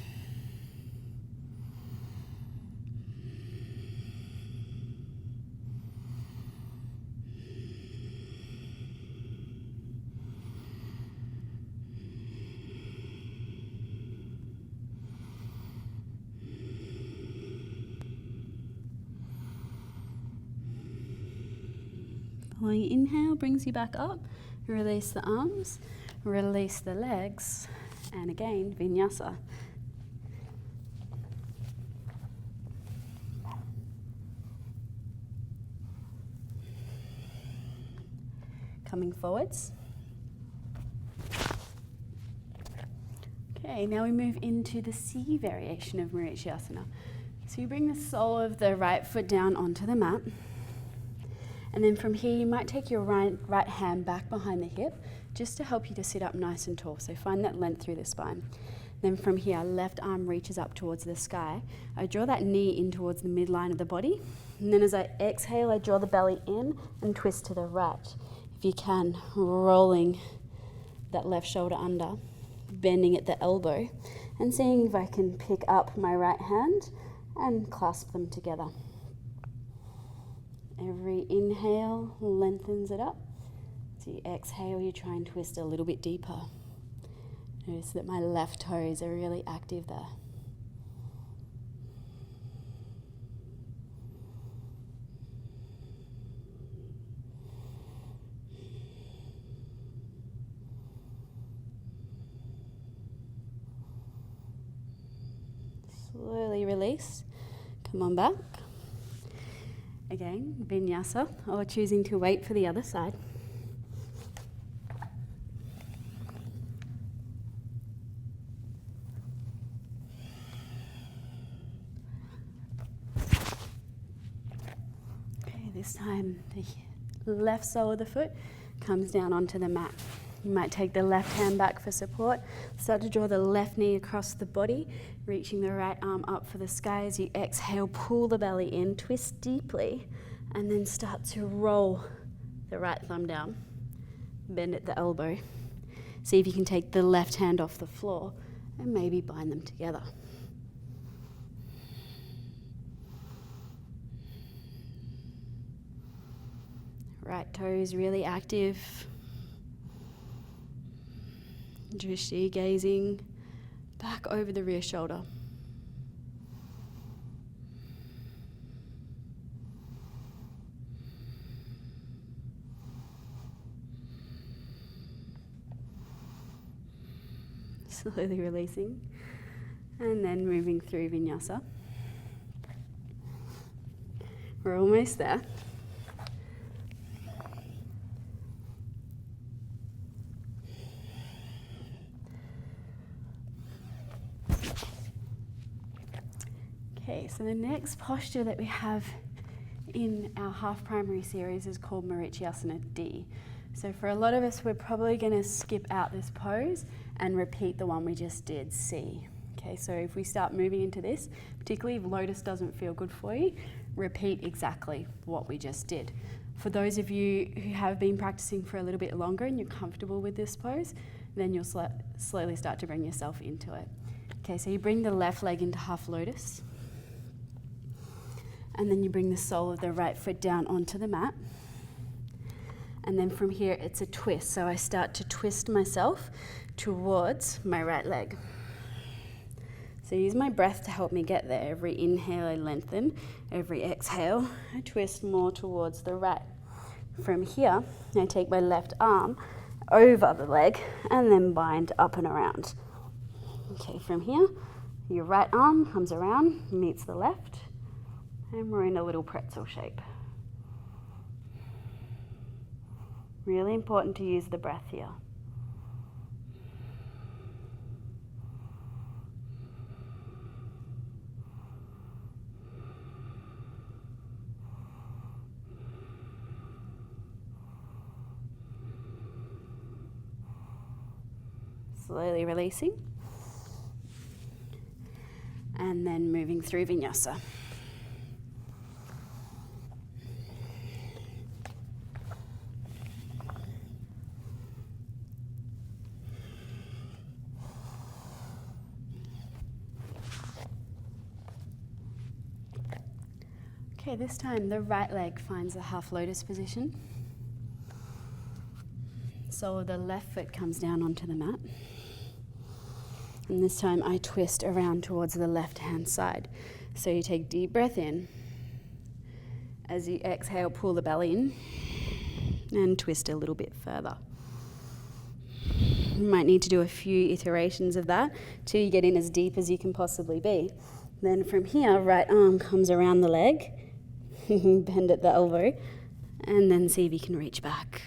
Following inhale brings you back up. Release the arms, release the legs, and again, vinyasa. Coming forwards. Okay, now we move into the C variation of Marichyasana. So you bring the sole of the right foot down onto the mat. And then from here, you might take your right hand back behind the hip just to help you to sit up nice and tall. So find that length through the spine. Then from here, left arm reaches up towards the sky. I draw that knee in towards the midline of the body. And then as I exhale, I draw the belly in and twist to the right. If you can, rolling that left shoulder under, bending at the elbow, and seeing if I can pick up my right hand and clasp them together. Every inhale lengthens it up. As you exhale, you try and twist a little bit deeper. Notice that my left toes are really active there. Slowly release. Come on back. Again, vinyasa, or choosing to wait for the other side. Okay, this time the left sole of the foot comes down onto the mat. You might take the left hand back for support. Start to draw the left knee across the body, reaching the right arm up for the sky. As you exhale, pull the belly in, twist deeply, and then start to roll the right thumb down. Bend at the elbow. See if you can take the left hand off the floor and maybe bind them together. Right toes really active. Drishti gazing back over the rear shoulder. Slowly releasing and then moving through vinyasa. We're almost there. Okay, so the next posture that we have in our half primary series is called Marichyasana D. So for a lot of us, we're probably going to skip out this pose and repeat the one we just did, C. Okay, so if we start moving into this, particularly if lotus doesn't feel good for you, repeat exactly what we just did. For those of you who have been practicing for a little bit longer and you're comfortable with this pose, then you'll slowly start to bring yourself into it. Okay, so you bring the left leg into half lotus. And then you bring the sole of the right foot down onto the mat. And then from here, it's a twist. So I start to twist myself towards my right leg. So use my breath to help me get there. Every inhale, I lengthen. Every exhale, I twist more towards the right. From here, I take my left arm over the leg and then bind up and around. Okay, from here, your right arm comes around, meets the left, And we're in a little pretzel shape. Really important to use the breath here. Slowly releasing. And then moving through vinyasa. Okay, this time the right leg finds the half lotus position. Sole of the left foot comes down onto the mat. And this time I twist around towards the left hand side. So you take deep breath in. As you exhale, pull the belly in and twist a little bit further. You might need to do a few iterations of that till you get in as deep as you can possibly be. Then from here, right arm comes around the leg, bend at the elbow, and then see if you can reach back.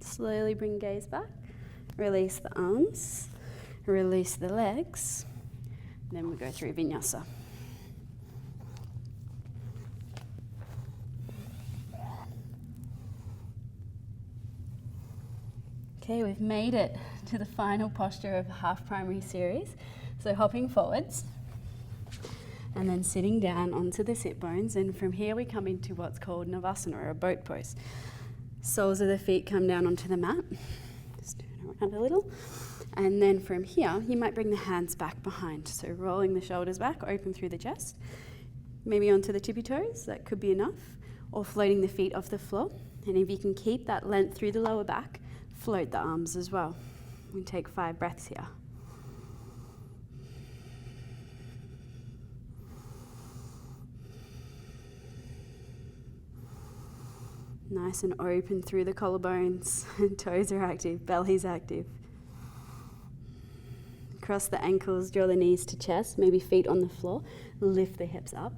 Slowly bring gaze back, release the arms, release the legs, then we go through vinyasa. Okay, we've made it to the final posture of the half primary series. So hopping forwards and then sitting down onto the sit bones, and from here we come into what's called Navasana, or a boat pose. Soles of the feet come down onto the mat, just turn around a little, and then from here you might bring the hands back behind, so rolling the shoulders back, open through the chest, maybe onto the tippy toes, that could be enough, or floating the feet off the floor. And if you can keep that length through the lower back, float the arms as well. We take 5 breaths here. Nice and open through the collarbones, toes are active, belly's active. Cross the ankles, draw the knees to chest, maybe feet on the floor, lift the hips up,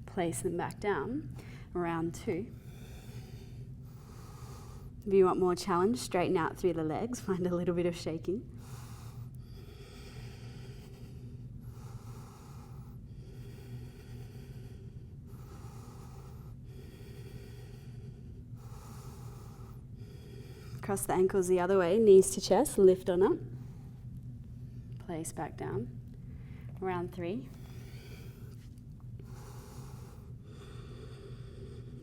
place them back down, round 2. If you want more challenge, straighten out through the legs, find a little bit of shaking. Cross the ankles the other way, knees to chest, lift on up. Place back down. Round 3.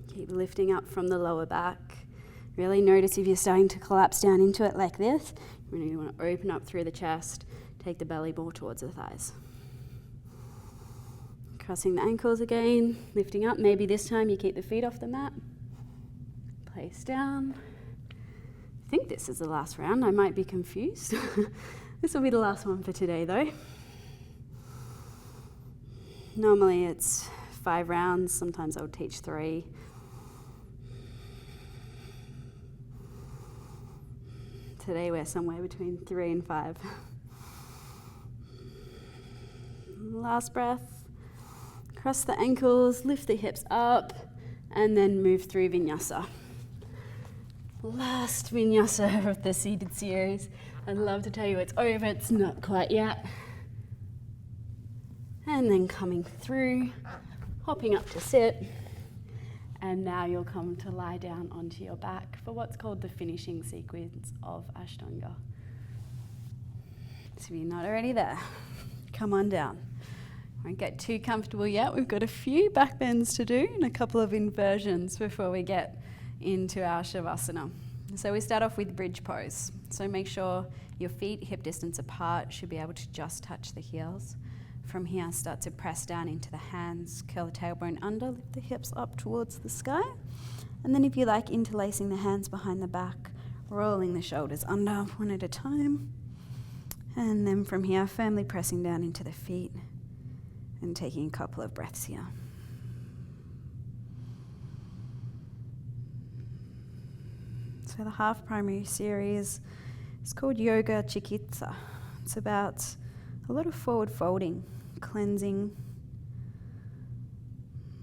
Keep lifting up from the lower back. Really notice if you're starting to collapse down into it like this, you want to open up through the chest, take the belly more towards the thighs. Crossing the ankles again, lifting up. Maybe this time you keep the feet off the mat. Place down. I think this is the last round. I might be confused. This will be the last one for today though. Normally it's 5 rounds, sometimes I'll teach 3. Today we're somewhere between 3 and 5. Last breath. Cross the ankles, lift the hips up, and then move through vinyasa. Last vinyasa of the seated series. I'd love to tell you it's over, it's not quite yet. And then coming through, hopping up to sit, and now you'll come to lie down onto your back for what's called the finishing sequence of Ashtanga. So if you're not already there, come on down. Won't get too comfortable yet. We've got a few back bends to do and a couple of inversions before we get into our Shavasana. So we start off with bridge pose. So make sure your feet hip distance apart, should be able to just touch the heels. From here, start to press down into the hands, curl the tailbone under, lift the hips up towards the sky. And then if you like, interlacing the hands behind the back, rolling the shoulders under one at a time. And then from here, firmly pressing down into the feet and taking a couple of breaths here. So the half primary series is called Yoga Chikitsa. It's about a lot of forward folding, cleansing,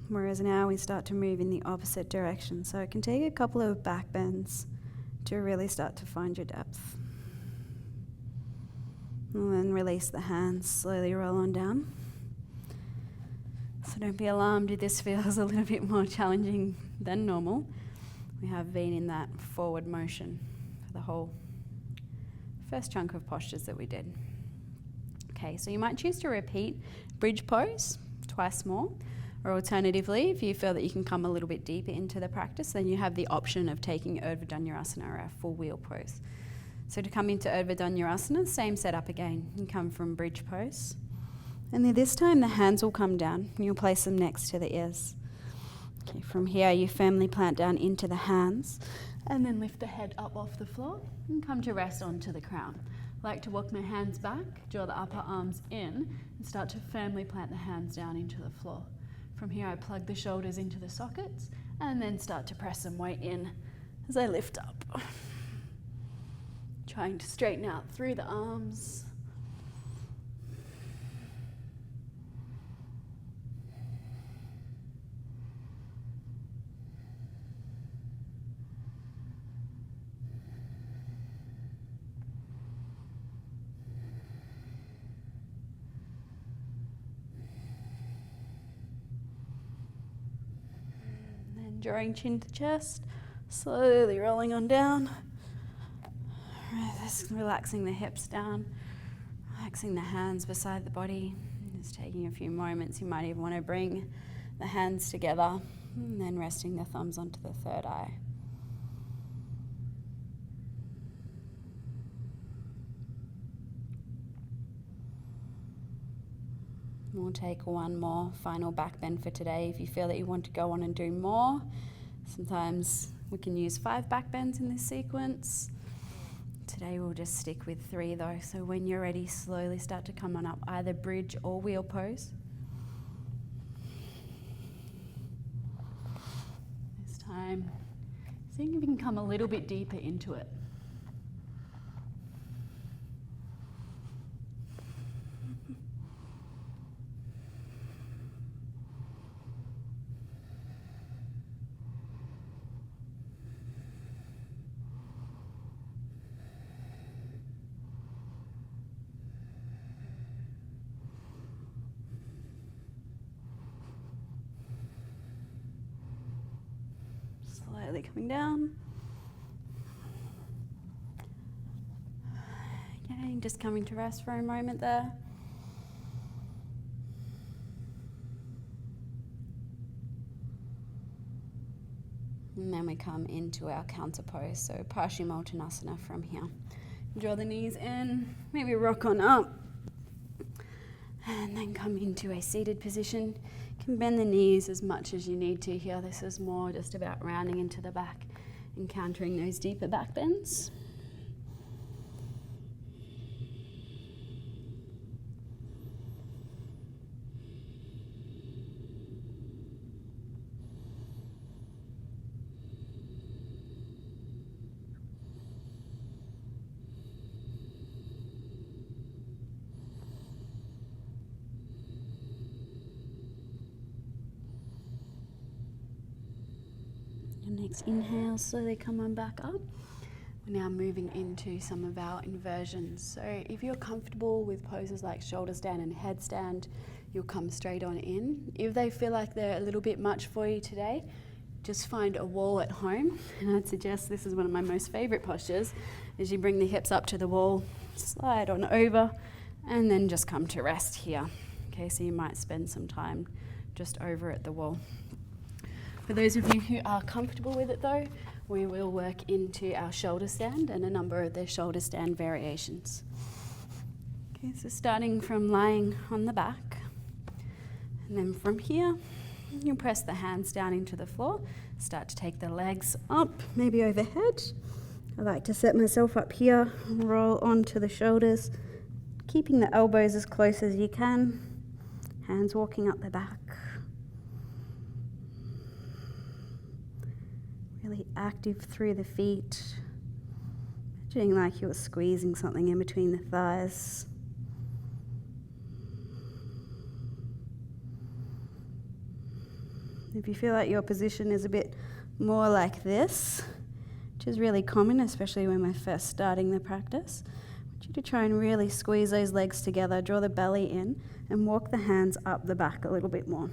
whereas now we start to move in the opposite direction. So it can take a couple of back bends to really start to find your depth. And then release the hands, slowly roll on down. So don't be alarmed if this feels a little bit more challenging than normal. We have been in that forward motion for the whole first chunk of postures that we did. Okay, so you might choose to repeat bridge pose twice more, or alternatively, if you feel that you can come a little bit deeper into the practice, then you have the option of taking Urdhva Dhanurasana, or a full wheel pose. So to come into Urdhva Dhanurasana, same setup again. You come from bridge pose, and then this time the hands will come down, and you'll place them next to the ears. Okay, from here you firmly plant down into the hands, and then lift the head up off the floor and come to rest onto the crown. I like to walk my hands back, draw the upper arms in, and start to firmly plant the hands down into the floor. From here I plug the shoulders into the sockets and then start to press some weight in as I lift up. Trying to straighten out through the arms. Drawing chin to chest, slowly rolling on down. Just relaxing the hips down, relaxing the hands beside the body. Just taking a few moments, you might even want to bring the hands together and then resting the thumbs onto the third eye. We'll take one more final back bend for today. If you feel that you want to go on and do more, sometimes we can use 5 back bends in this sequence. Today we'll just stick with 3 though. So when you're ready, slowly start to come on up, either bridge or wheel pose. This time, seeing if you can come a little bit deeper into it. Slowly coming down. Okay, just coming to rest for a moment there. And then we come into our counter pose, so Paschimottanasana from here. Draw the knees in, maybe rock on up, and then come into a seated position. You can bend the knees as much as you need to here. This is more just about rounding into the back, encountering those deeper back bends. Next inhale, slowly come on back up. We're now moving into some of our inversions. So if you're comfortable with poses like shoulder stand and headstand, you'll come straight on in. If they feel like they're a little bit much for you today, just find a wall at home. And I'd suggest this is one of my most favorite postures, is you bring the hips up to the wall, slide on over, and then just come to rest here. Okay, so you might spend some time just over at the wall. For those of you who are comfortable with it though, we will work into our shoulder stand and a number of the shoulder stand variations. Okay, so starting from lying on the back, and then from here, you press the hands down into the floor, start to take the legs up, maybe overhead, I like to set myself up here, roll onto the shoulders, keeping the elbows as close as you can, hands walking up the back. Really active through the feet, imagining like you were squeezing something in between the thighs. If you feel like your position is a bit more like this, which is really common, especially when we're first starting the practice, I want you to try and really squeeze those legs together, draw the belly in, and walk the hands up the back a little bit more.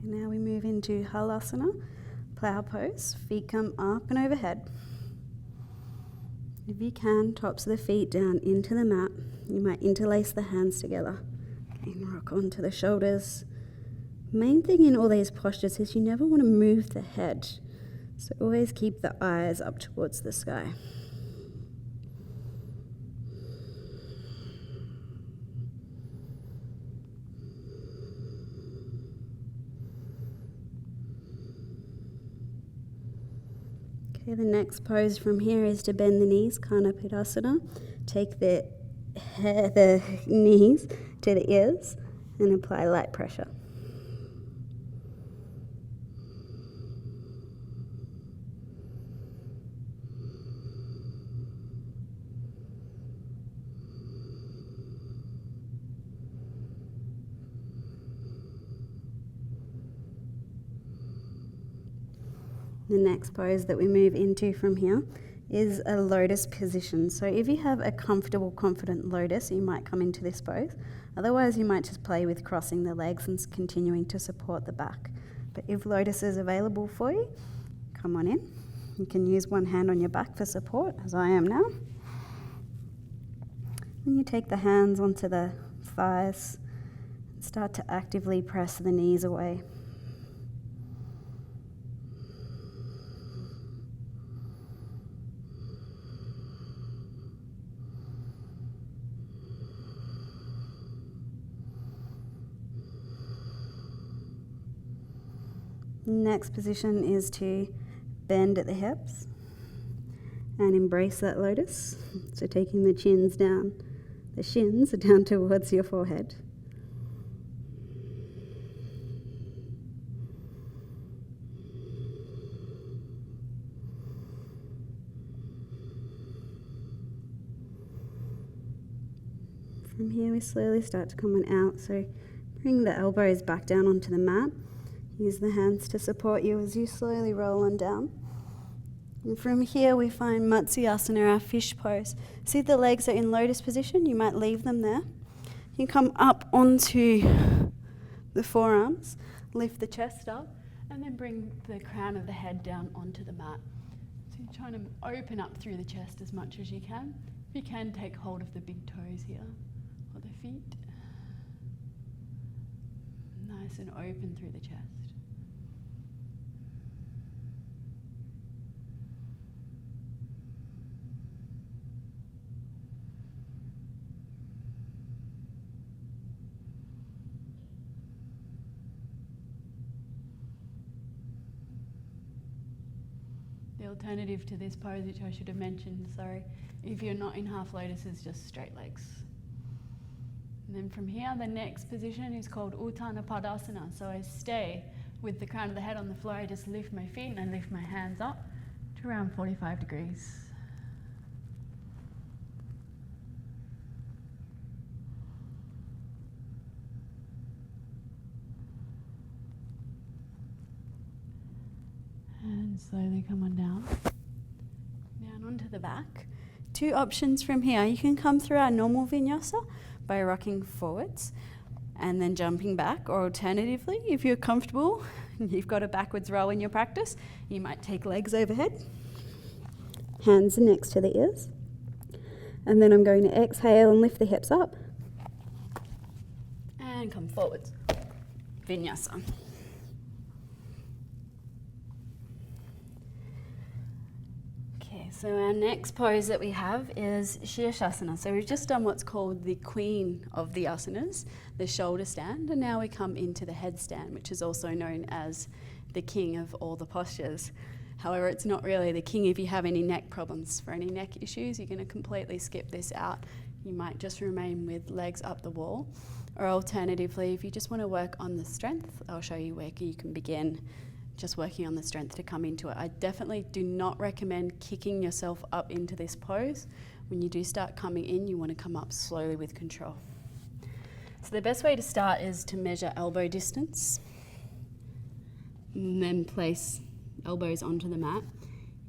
Now we move into Halasana, plow pose, feet come up and overhead. If you can, tops of the feet down into the mat. You might interlace the hands together. Okay, and rock onto the shoulders. Main thing in all these postures is you never want to move the head. So always keep the eyes up towards the sky. Okay, the next pose from here is to bend the knees, Kanapidasana. Take the knees to the ears and apply light pressure. The next pose that we move into from here is a lotus position. So if you have a comfortable, confident lotus, you might come into this pose. Otherwise, you might just play with crossing the legs and continuing to support the back. But if lotus is available for you, come on in. You can use one hand on your back for support, as I am now. And you take the hands onto the thighs and start to actively press the knees away. Next position is to bend at the hips and embrace that lotus. So taking the shins down towards your forehead. From here we slowly start to come on out. So bring the elbows back down onto the mat. Use the hands to support you as you slowly roll on down. And from here we find Matsyasana, our fish pose. See the legs are in lotus position, you might leave them there. You can come up onto the forearms, lift the chest up, and then bring the crown of the head down onto the mat. So you're trying to open up through the chest as much as you can. If you can, take hold of the big toes here, or the feet. Nice and open through the chest. The alternative to this pose, which I should have mentioned, if you're not in half lotus, is just straight legs. And then from here, the next position is called Uttana Padasana. So I stay with the crown of the head on the floor. I just lift my feet and I lift my hands up to around 45 degrees. And slowly come on down onto the back. Two options from here. You can come through our normal vinyasa by rocking forwards and then jumping back, or alternatively, if you're comfortable and you've got a backwards roll in your practice, you might take legs overhead, hands next to the ears, and then I'm going to exhale and lift the hips up and come forwards. Vinyasa. So our next pose that we have is Shirshasana. So we've just done what's called the queen of the asanas, the shoulder stand, and now we come into the headstand, which is also known as the king of all the postures. However, it's not really the king if you have any neck problems. For any neck issues, you're going to completely skip this out. You might just remain with legs up the wall. Or alternatively, if you just want to work on the strength, I'll show you where you can begin just working on the strength to come into it. I definitely do not recommend kicking yourself up into this pose. When you do start coming in, you want to come up slowly with control. So the best way to start is to measure elbow distance and then place elbows onto the mat,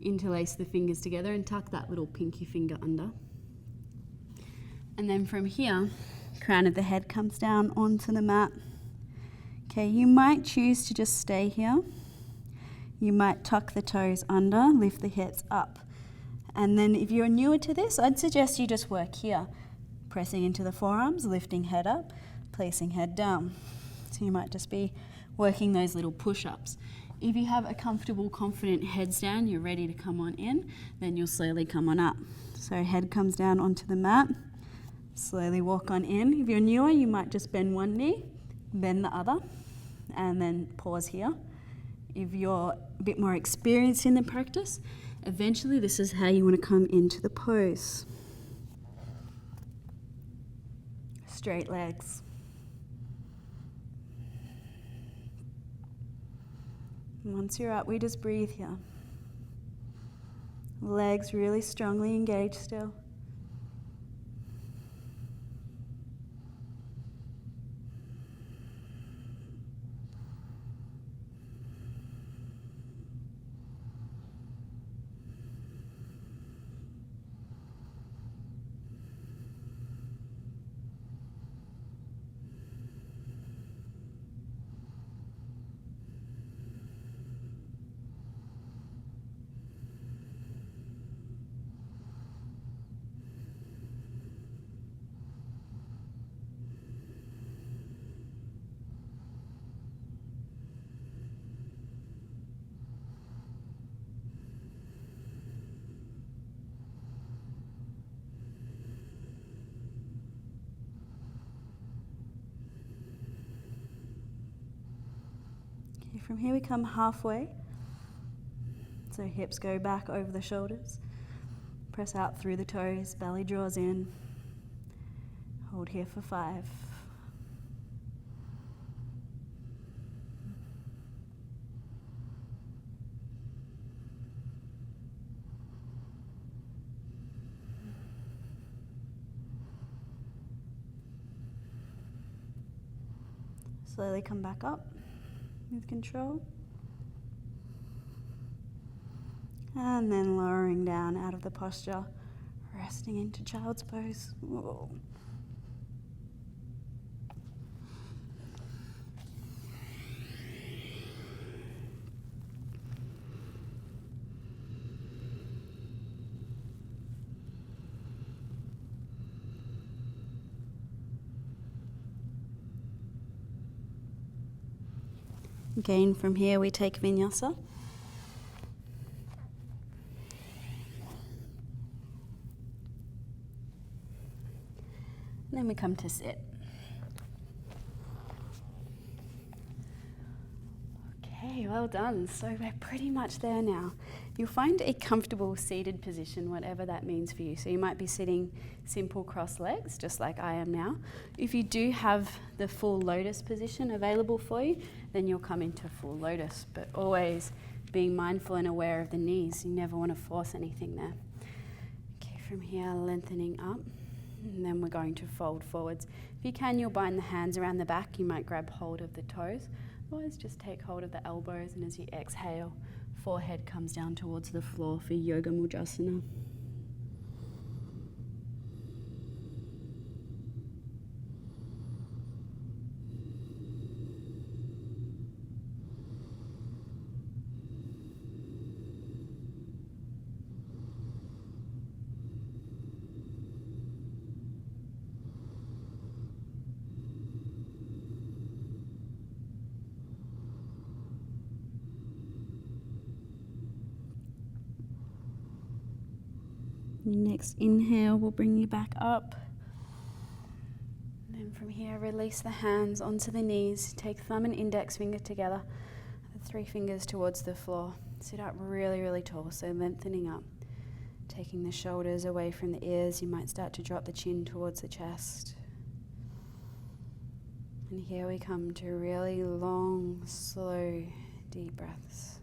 interlace the fingers together and tuck that little pinky finger under. And then from here, crown of the head comes down onto the mat. Okay, you might choose to just stay here. You might tuck the toes under, lift the hips up. And then if you're newer to this, I'd suggest you just work here, pressing into the forearms, lifting head up, placing head down. So you might just be working those little push-ups. If you have a comfortable, confident headstand, you're ready to come on in, then you'll slowly come on up. So head comes down onto the mat, slowly walk on in. If you're newer, you might just bend one knee, bend the other, and then pause here. If you're a bit more experienced in the practice, eventually this is how you want to come into the pose. Straight legs. Once you're up, we just breathe here. Legs really strongly engaged still. From here we come halfway, so hips go back over the shoulders, press out through the toes, belly draws in, hold here for 5. Slowly come back up with control. And then lowering down out of the posture, resting into child's pose. Whoa. Again, from here we take vinyasa. And then we come to sit. Okay, well done. So we're pretty much there now. You'll find a comfortable seated position, whatever that means for you. So you might be sitting simple cross legs, just like I am now. If you do have the full lotus position available for you, then you'll come into full lotus, but always being mindful and aware of the knees. You never want to force anything there. Okay, from here, lengthening up, and then we're going to fold forwards. If you can, you'll bind the hands around the back. You might grab hold of the toes. Otherwise, just take hold of the elbows, and as you exhale, forehead comes down towards the floor for Yoga Mudrasana. Your next inhale will bring you back up. And then from here, release the hands onto the knees. Take thumb and index finger together, the 3 fingers towards the floor. Sit up really, really tall, so lengthening up. Taking the shoulders away from the ears, you might start to drop the chin towards the chest. And here we come to really long, slow, deep breaths.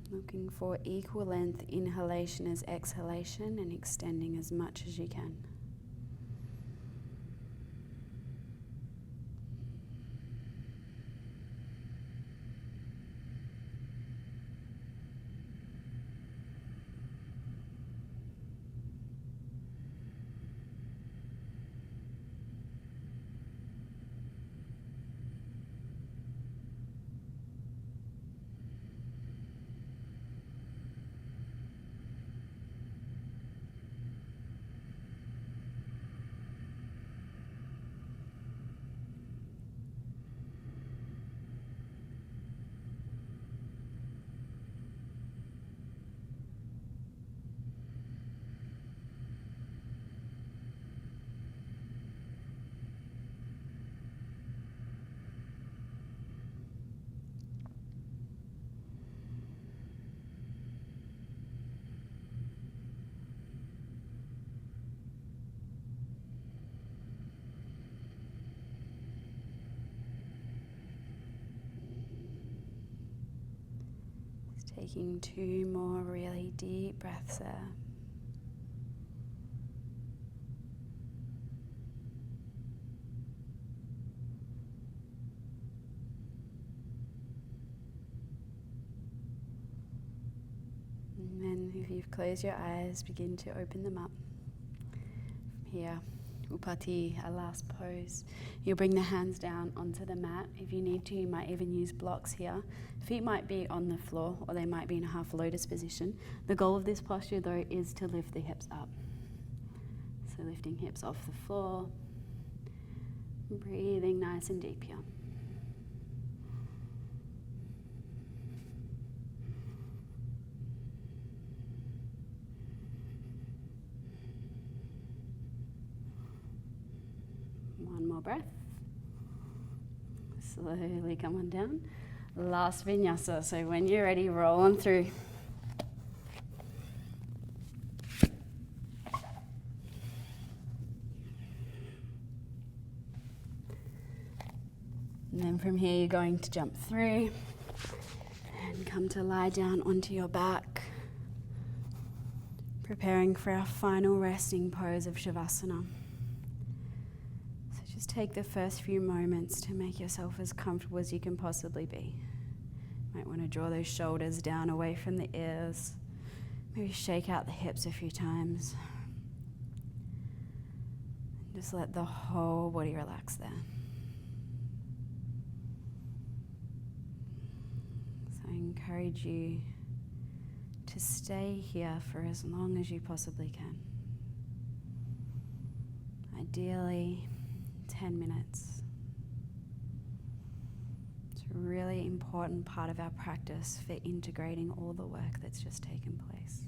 Looking for equal length inhalation as exhalation and extending as much as you can. Taking 2 more really deep breaths there. And then if you've closed your eyes, begin to open them up. From here, Upati, our last pose. You'll bring the hands down onto the mat. If you need to, you might even use blocks here. Feet might be on the floor or they might be in a half lotus position. The goal of this posture though is to lift the hips up. So lifting hips off the floor, breathing nice and deep here. One more breath. Slowly come on down. Last vinyasa. So when you're ready, roll on through. And then from here, you're going to jump through and come to lie down onto your back, preparing for our final resting pose of Shavasana. Just take the first few moments to make yourself as comfortable as you can possibly be. Might want to draw those shoulders down away from the ears. Maybe shake out the hips a few times. Just let the whole body relax there. So I encourage you to stay here for as long as you possibly can. Ideally, 10 minutes. It's a really important part of our practice for integrating all the work that's just taken place.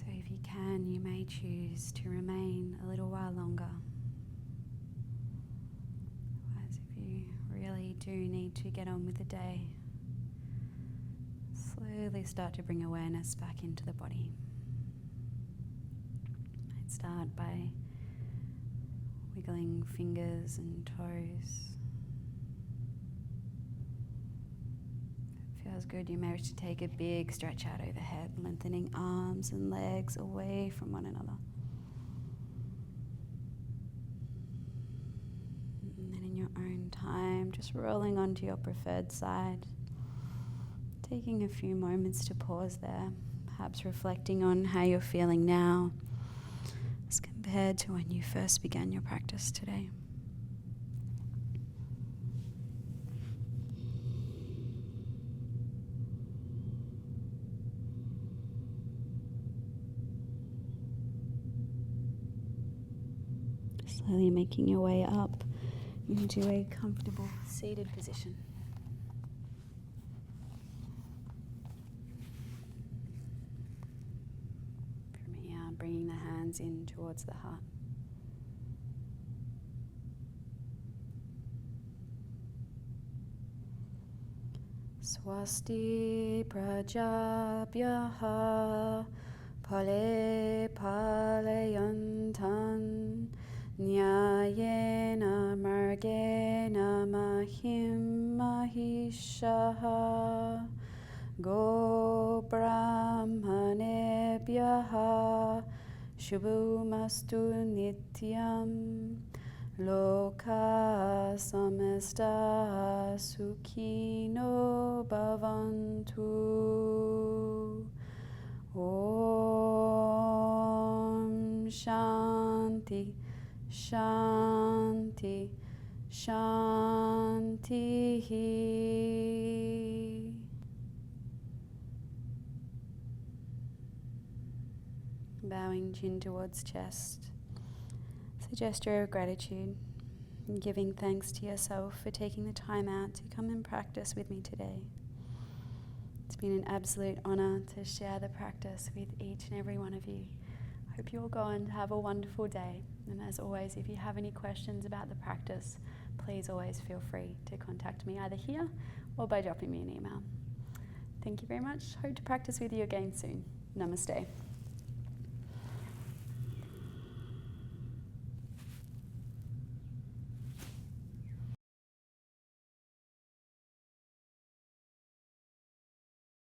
So if you can, you may choose to remain a little while longer. Otherwise, if you really do need to get on with the day, slowly start to bring awareness back into the body. Might start by wiggling fingers and toes. If it feels good, you may wish to take a big stretch out overhead, lengthening arms and legs away from one another. And then in your own time, just rolling onto your preferred side. Taking a few moments to pause there, perhaps reflecting on how you're feeling now as compared to when you first began your practice today. Slowly making your way up into a comfortable seated position. Bringing the hands in towards the heart. Swasti prajabhyaha pale palayantan nyayena margena mahim mahishaha Go Brahmanebhyaha Shubhumastu Nityam Loka Samasta Sukhino Bhavantu Om Shanti Shanti Shanti. Bowing chin towards chest. It's a gesture of gratitude and giving thanks to yourself for taking the time out to come and practice with me today. It's been an absolute honor to share the practice with each and every one of you. I hope you all go and have a wonderful day. And as always, if you have any questions about the practice, please always feel free to contact me either here or by dropping me an email. Thank you very much. Hope to practice with you again soon. Namaste.